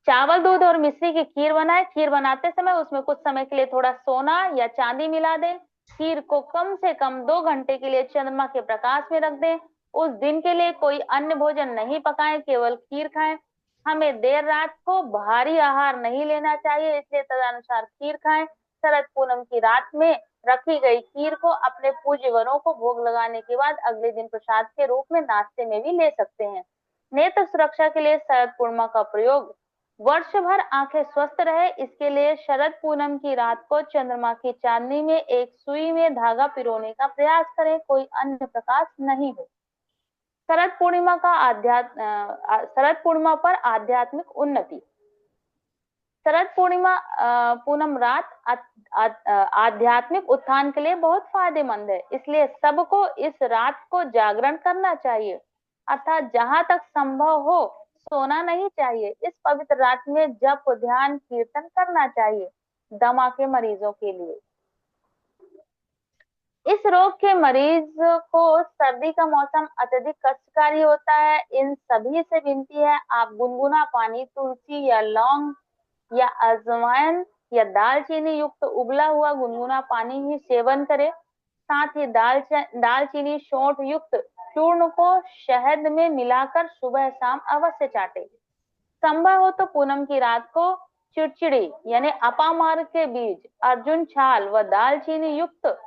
चावल, दूध और मिश्री की खीर बनाए। खीर बनाते समय उसमें कुछ समय के लिए थोड़ा सोना या चांदी मिला दें। खीर को कम से कम 2 घंटे के लिए चंद्रमा के प्रकाश में रख दें। उस दिन के लिए कोई अन्य भोजन नहीं पकाएं, केवल खीर खाएं। हमें देर रात को भारी आहार नहीं लेना चाहिए, इसलिए तदनुसार खीर खाएं। शरद पूनम की रात में रखी गई खीर को अपने पूज्यवरों को भोग लगाने के बाद अगले दिन प्रसाद के रूप में नाश्ते में भी ले सकते हैं। नेत्र सुरक्षा के लिए शरद पूर्णिमा का प्रयोग। वर्ष भर आंखें स्वस्थ रहे, इसके लिए शरद पूनम की रात को चंद्रमा की चांदनी में एक सुई में धागा पिरोने का प्रयास करें, कोई अन्य प्रकाश नहीं हो। शरद पूर्णिमा पर आध्यात्मिक उन्नति। शरद पूनम रात आध्यात्मिक उत्थान के लिए बहुत फायदेमंद है, इसलिए सबको इस रात को जागरण करना चाहिए, अर्थात जहां तक संभव हो सोना नहीं चाहिए। इस पवित्र रात में जप, ध्यान, कीर्तन करना चाहिए। दमा के मरीजों के लिए, इस रोग के मरीज को सर्दी का मौसम अत्यधिक कष्टकारी होता है। इन सभी से विनती है, आप गुनगुना पानी तुलसी या लौंग या अजवाइन या दालचीनी युक्त उबला हुआ गुनगुना पानी ही सेवन करें। साथ ही दालचीनी शोंठ युक्त चूर्ण को शहद में मिलाकर सुबह शाम अवश्य चाटें। संभव हो तो पूनम की रात को चिड़चिड़ी यानी अपामार के बीज, अर्जुन छाल व दालचीनी युक्त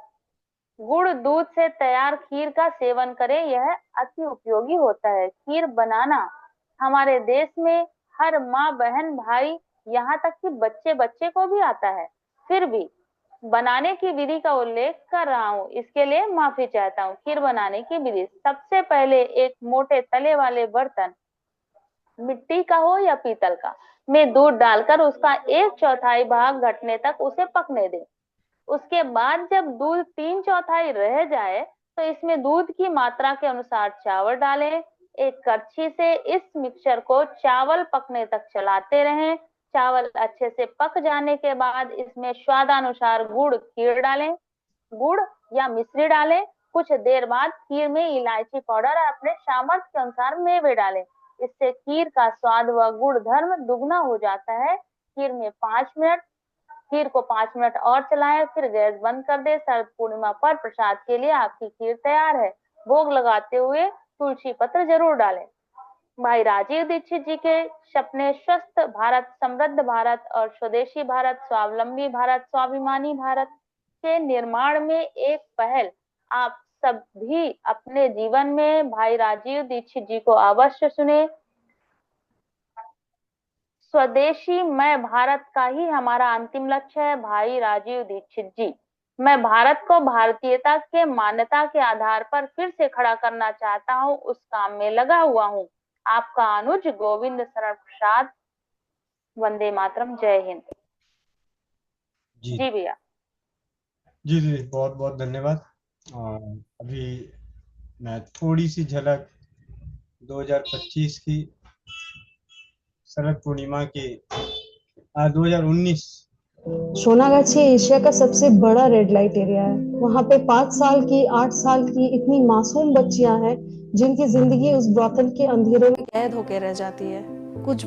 गुड़ दूध से तैयार खीर का सेवन करें, यह अति उपयोगी होता है। खीर बनाना हमारे देश में हर माँ, बहन, भाई, यहाँ तक कि बच्चे को भी आता है। फिर भी बनाने की विधि का उल्लेख कर रहा हूँ, इसके लिए माफी चाहता हूँ। खीर बनाने की विधि। सबसे पहले एक मोटे तले वाले बर्तन, मिट्टी का हो या पीतल का, में दूध डालकर उसका 1/4 भाग घटने तक उसे पकने दें। उसके बाद जब दूध 3/4 रह जाए तो इसमें दूध की मात्रा के अनुसार चावल डालें। एक कड़छी से इस मिक्सचर को चावल पकने तक चलाते रहें। चावल अच्छे से पक जाने के बाद इसमें स्वादानुसार गुड़ खीर डालें, गुड़ या मिश्री डालें। कुछ देर बाद खीर में इलायची पाउडर और अपने सामर्थ्य के अनुसार मेवे डालें। इससे खीर का स्वाद व गुण धर्म दुगना हो जाता है। खीर को 5 मिनट और चलाएं, फिर गैस बंद कर दे। शरद पूर्णिमा पर प्रसाद के लिए आपकी खीर तैयार है। भोग लगाते हुए तुलसी पत्र जरूर डालें। भाई राजीव दीक्षित जी के सपने स्वस्थ भारत, समृद्ध भारत और स्वदेशी भारत, स्वावलंबी भारत, स्वाभिमानी भारत के निर्माण में एक पहल आप सब भी अपने जीवन में भाई राजीव दीक्षित जी को अवश्य सुने। स्वदेशी मैं भारत का ही हमारा अंतिम लक्ष्य है। भाई राजीव दीक्षित जी, मैं भारत को भारतीयता के मान्यता के आधार पर फिर से खड़ा करना चाहता हूँ, उस काम में लगा हुआ हूँ। आपका अनुज गोविंद शरण प्रसाद। वंदे मातरम। जय हिंद। जी जी भैया। जी जी, बहुत बहुत धन्यवाद। अभी मैं थोड़ी सी झलक 2025 की शरद पूर्णिमा के 2019 सोनागाछी एशिया का सबसे बड़ा रेड लाइट एरिया है। वहाँ पे 5 साल की, 8 साल की इतनी मासूम बच्चियां हैं जिनकी जिंदगी उस ब्रॉथल के अंधेरे में कैद होकर रह जाती है। कुछ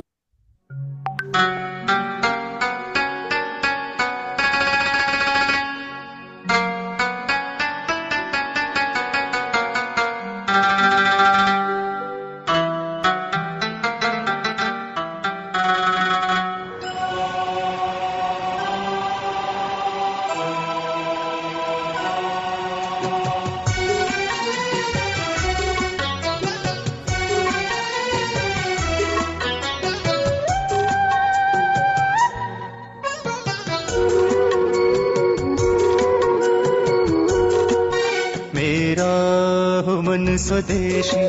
स्वदेशी,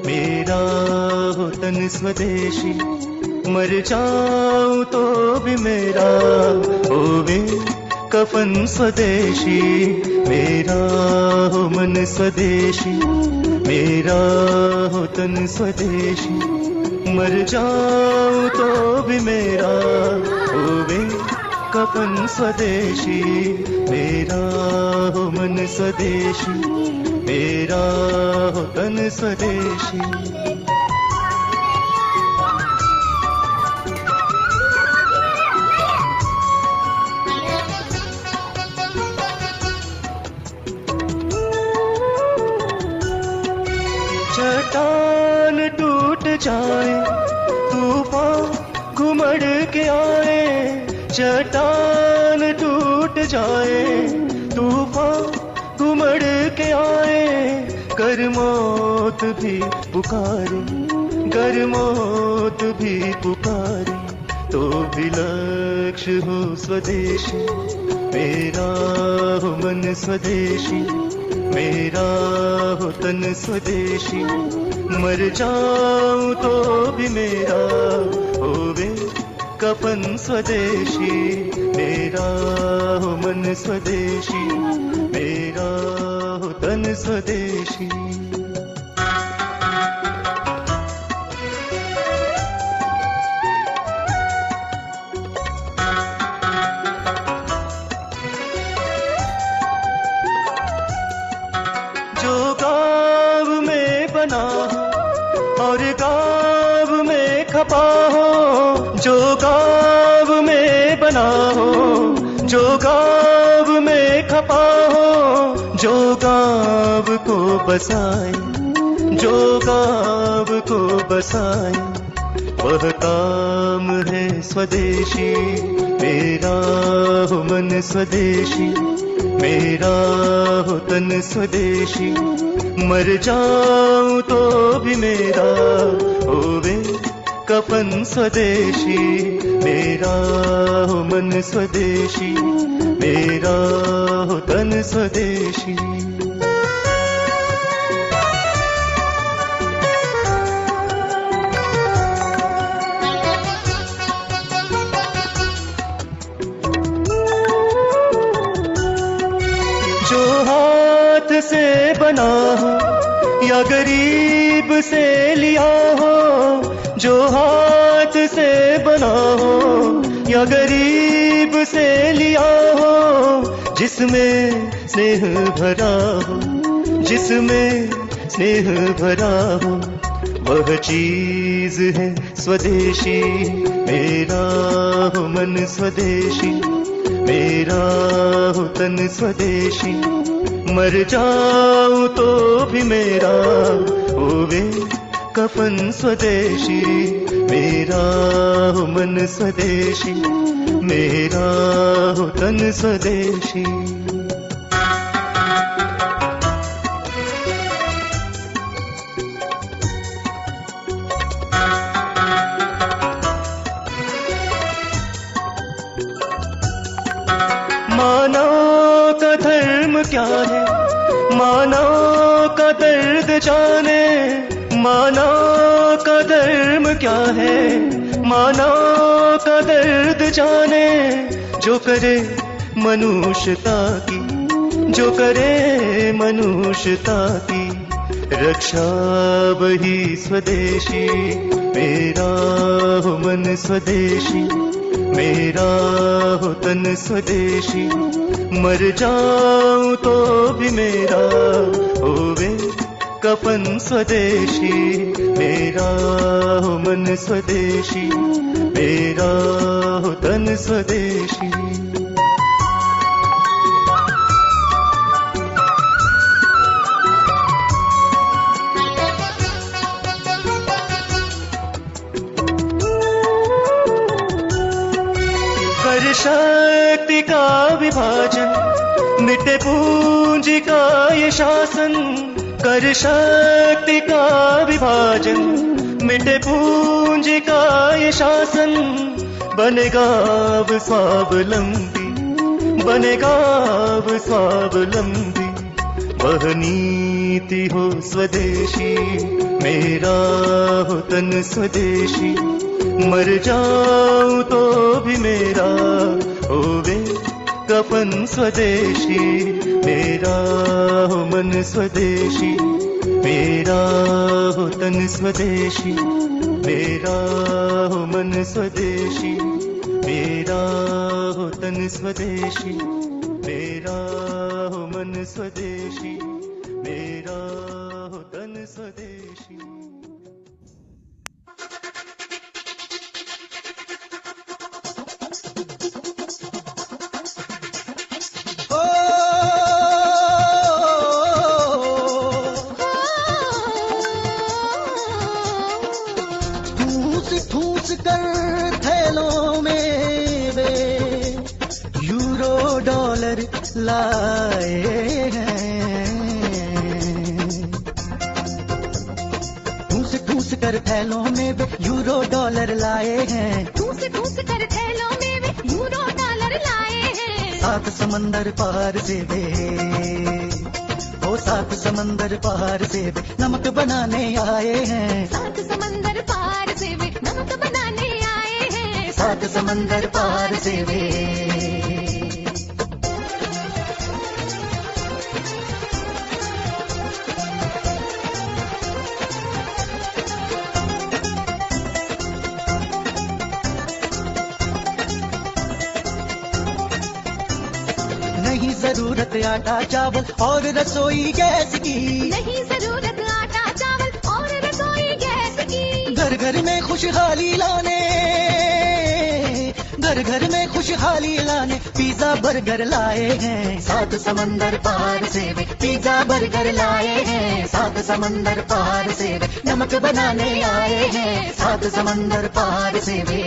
मेरा हो तन स्वदेशी, मर जाऊं तो भी मेरा होवे कफन स्वदेशी। मेरा हो मन स्वदेशी, मेरा हो तन स्वदेशी, मर जाऊं तो भी मेरा होवे कफन स्वदेशी। मेरा हो मन स्वदेशी, मेरा हो तन स्वदेशी। चट्टान टूट जाए, तूफान घुमड़ के आए, चट्टान टूट जाए, तूफान घुमड़ के आए, कर मौत भी पुकारे, कर मौत भी पुकारे, तो भी लक्ष्य हो स्वदेशी। मेरा हो मन स्वदेशी, मेरा हो तन स्वदेशी, मर जाऊं तो भी मेरा होवे कफन स्वदेशी। मेरा हो मन स्वदेशी, मेरा हो तन स्वदेशी। जो गाँव में बना और गाँव में खपा हो, जो गाँव में बना हो, जो गाँव में खपा हो, जो गाँव को बसाए, जो गाँव को बसाए, वह काम है स्वदेशी। मेरा हो मन स्वदेशी, मेरा हो तन स्वदेशी, मर जाऊं तो भी मेरा होवे कफन स्वदेशी। मेरा हो मन स्वदेशी, मेरा हो तन स्वदेशी। बना हो या गरीब से लिया हो, जो हाथ से बना हो या गरीब से लिया हो, जिसमें स्नेह भरा हो, जिसमें स्नेह भरा हो, वह चीज है स्वदेशी। मेरा हो मन स्वदेशी, मेरा हो तन स्वदेशी, मर जाऊं तो भी मेरा होवे कफन स्वदेशी। मेरा हो मन स्वदेशी, मेरा हो तन स्वदेशी। मानव का धर्म क्या है, मानव का दर्द जाने, मानव का धर्म क्या है, मानव का दर्द जाने, जो करे मनुष्यता की, जो करे मनुष्यता की रक्षा, वही स्वदेशी। मेरा हो मन स्वदेशी, मेरा हो तन स्वदेशी, मर जाऊं तो भी मेरा होवे कफन स्वदेशी। मेरा हो मन स्वदेशी, मेरा हो तन स्वदेशी। कर शक्ति का विभाजन, मिटे पूंजी का ये शासन, कर शक्ति का विभाजन, मिटे पूंजी का ये शासन, बनेगा अब स्वावलंबी, बनेगा अब स्वावलंबी, वह नीति हो स्वदेशी। मेरा हो तन स्वदेशी, मर जाऊं तो भी मेरा होवे कफन स्वदेशी। मेरा हो मन स्वदेशी, मेरा हो तन स्वदेशी, मेरा हो मन स्वदेशी, मेरा हो तन स्वदेशी, मेरा हो मन स्वदेशी, मेरा हो तन स्वदेशी। ठूस कर थैलों में वे यूरो डॉलर लाए हैं, ठूस कर थैलों में वे यूरो डॉलर लाए हैं, ठूस कर थैलों में वे यूरो डॉलर लाए हैं। 7 समंदर पार से वे, ओ 7 समंदर पार से वे नमक बनाने आए हैं, 7 समंदर पार से वे नमक बनाने आए हैं, 7 समंदर पार से वे। नहीं जरूरत आटा चावल और रसोई गैस की, नहीं जरूरत आटा चावल और रसोई गैस की, घर घर में खुशहाली लाने, घर घर में खुशहाली लाने पिज्जा बर्गर लाए हैं, 7 समंदर पार से वे पिज्जा बर्गर लाए हैं, 7 समंदर पार से वे नमक बनाने आए हैं, 7 समंदर पार से वे।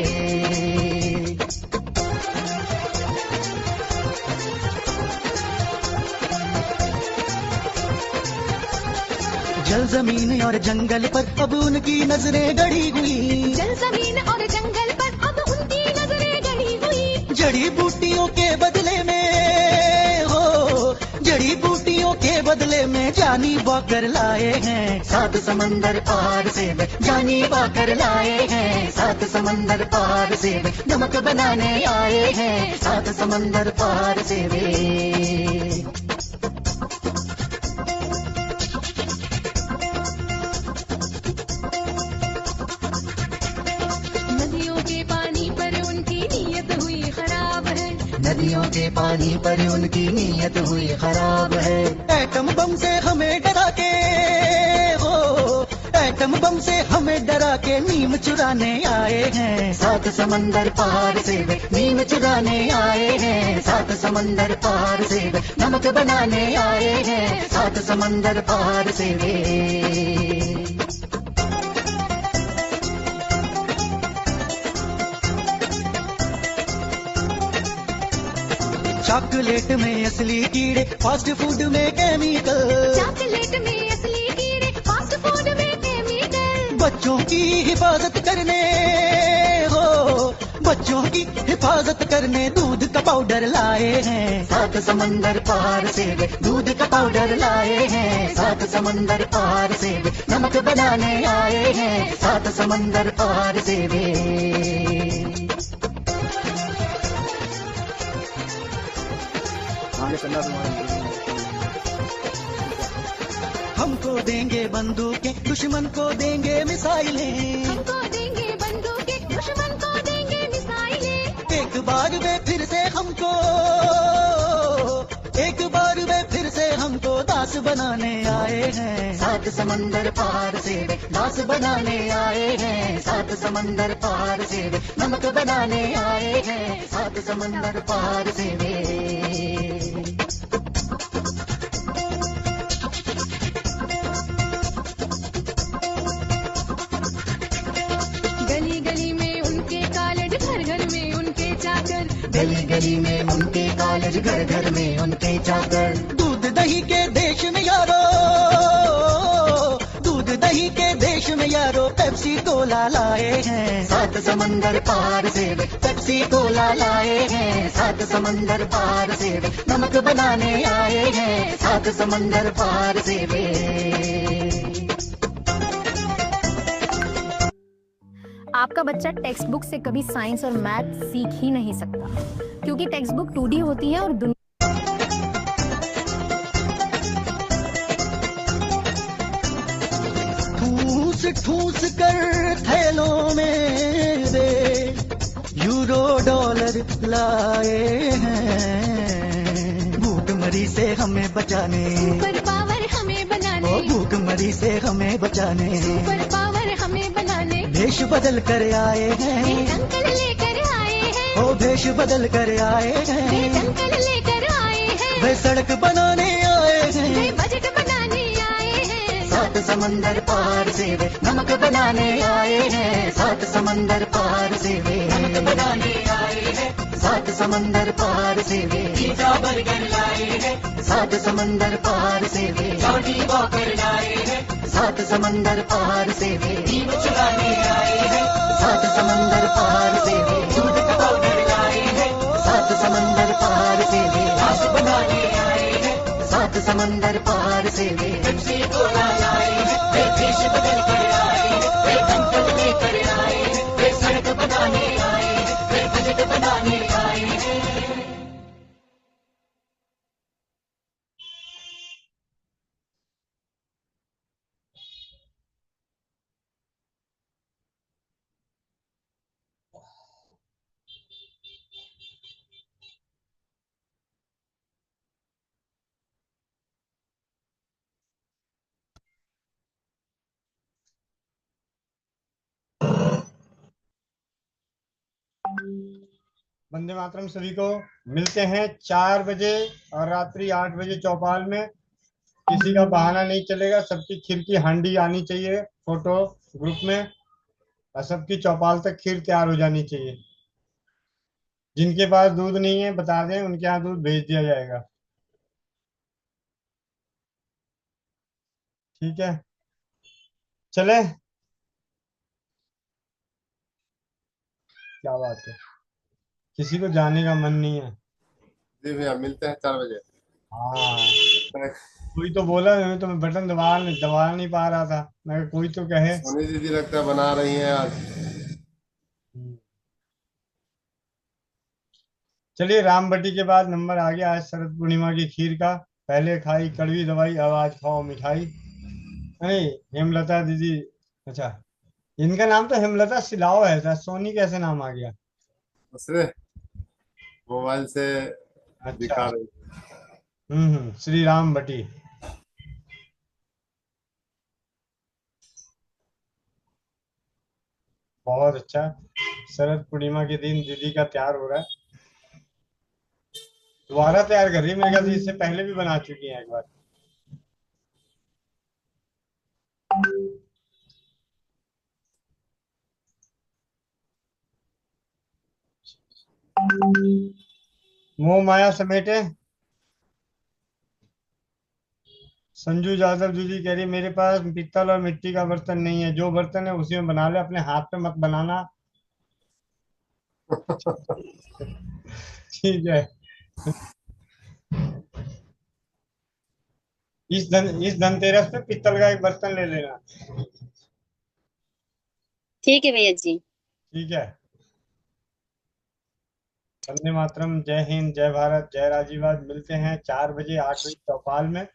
जल जमीन और जंगल पर अब उनकी नजरें गड़ी हुई, जल जमीन और जंगल पर अब उनकी नजरें गड़ी हुई, जड़ी बूटियों के बदले में हो, जड़ी बूटियों के बदले में जानी बॉकर लाए हैं, 7 समंदर पार से वे जानी बॉकर लाए हैं, 7 समंदर पार से वे नमक बनाने आए हैं, 7 समंदर पार से वे। के पानी पर उनकी नीयत हुई खराब है। एटम बम से हमें डरा के हो, एटम बम से हमें डरा के नीम चुराने आए हैं। सात समंदर पार से वे नीम चुराने आए हैं। सात समंदर पार से वे नमक बनाने आए हैं। सात समंदर पार से वे। चॉकलेट में असली कीड़े, फास्ट फूड में केमिकल। चॉकलेट में असली कीड़े, फास्ट फूड में केमिकल। बच्चों की हिफाजत करने हो, बच्चों की हिफाजत करने दूध का पाउडर लाए हैं। सात समंदर पार से वे दूध का पाउडर लाए हैं। सात समंदर पार से वे नमक बनाने आए हैं। सात समंदर पार से वे। हमको देंगे बंदूकें, दुश्मन को देंगे मिसाइलें। हमको देंगे बंदूकें, दुश्मन को देंगे मिसाइलें। एक बार वे फिर से हमको, एक बार वे फिर से हमको दास बनाने आए हैं। सात समंदर पार से वे दास बनाने आए हैं। सात समंदर पार से वे नमक बनाने आए हैं। सात समंदर पार से वे। गली गली में उनके कॉलेज, घर घर में उनके चाकर। गली गली में उनके कॉलेज, घर घर में उनके चाकर। दूध दही के देश में यारो, दूध दही के देश में यारो पेप्सी कोला लाए हैं। सात समंदर पार से वे पेप्सी कोला लाए हैं। सात समंदर पार से वे नमक बनाने आए हैं। सात समंदर पार से वे। आपका बच्चा टेक्स्ट बुक से कभी साइंस और मैथ सीख ही नहीं सकता, क्योंकि टेक्स्ट बुक 2D होती है और ठूस ठूस कर थैलों में वे यूरो डॉलर लाए हैं। भूखमरी से हमें बचाने, सुपर पावर हमें बनाने। ओ भूखमरी से हमें बचाने, सुपर पावर हमें बनाने। भेष बदल कर आए एक हैं। अंकल लेकर आए हैं। ओ भेष बदल कर आए एक हैं। अंकल लेकर आए हैं। वे सड़क बनाने आए वे हैं। बजट बनाने आए हैं। सात समंदर पार से वे नमक बनाने आए हैं। सात समंदर पार से वे नमक बनाने आए हैं। सात समंदर पार से वे पिज़्ज़ा बर्गर लाए हैं। सात समंदर पार से वे जॉनी वॉकर लाए हैं। सात समंदर पार से वे नीम चुराने आए हैं। सात समंदर पार से वे दूध का पाउडर लाए हैं। सात समंदर पार से वे दास बनाने आए हैं। सात समंदर पार से वे पेप्सी कोला लाए हैं। वे देश बदल कर आए हैं। वे अंकल लेकर आए हैं। वे सड़क बनाने आए हैं। वे बजट बनाने आए हैं। वंदे मातरम सभी को। मिलते हैं 4 बजे और रात्रि 8 बजे चौपाल में। किसी का बहाना नहीं चलेगा, सबकी खीर की हांडी आनी चाहिए फोटो ग्रुप में, और सबकी चौपाल तक खीर तैयार हो जानी चाहिए। जिनके पास दूध नहीं है बता दें, उनके यहाँ दूध भेज दिया जाएगा। ठीक है, चले। क्या बात है, किसी को जाने का मन नहीं है? जी भैया, मिलते हैं 4 बजे। हाँ, कोई तो बोला, मैं तो बटन दबा नहीं पा रहा था। मैं कोई तो कहे। सोनी दीदी लगता है बना रही हैं आज। चलिए, रामबटी के बाद नंबर आ गया आज शरद पूर्णिमा की खीर का। पहले खाई कड़वी दवाई, अब आज खाओ मिठाई। नहीं, हेमलता दीदी, अच्छा इनका नाम तो हेमलता सिलाओ है, सोनी कैसे नाम आ गया? दूसरे मोबाइल से दिखा अच्छा। रही। श्री राम भट्टी। बहुत अच्छा। शरद पूर्णिमा के दिन दीदी का तैयार हो रहा है, दोबारा तैयार कर रही है मेरे ख्याल से, इससे पहले भी बना चुकी हैं एक बार। मोह माया समेटे। संजू यादव दीदी कह रही है, मेरे पास पीतल और मिट्टी का बर्तन नहीं है, जो बर्तन है उसी में बना ले, अपने हाथ पे मत बनाना। ठीक है। इस धनतेरस पे पीतल का एक बर्तन ले लेना। ठीक है भैया जी। ठीक है। वंदे मातरम, जय हिंद, जय भारत, जय राजीवाद। मिलते हैं 4 बजे 8 बजे चौपाल में।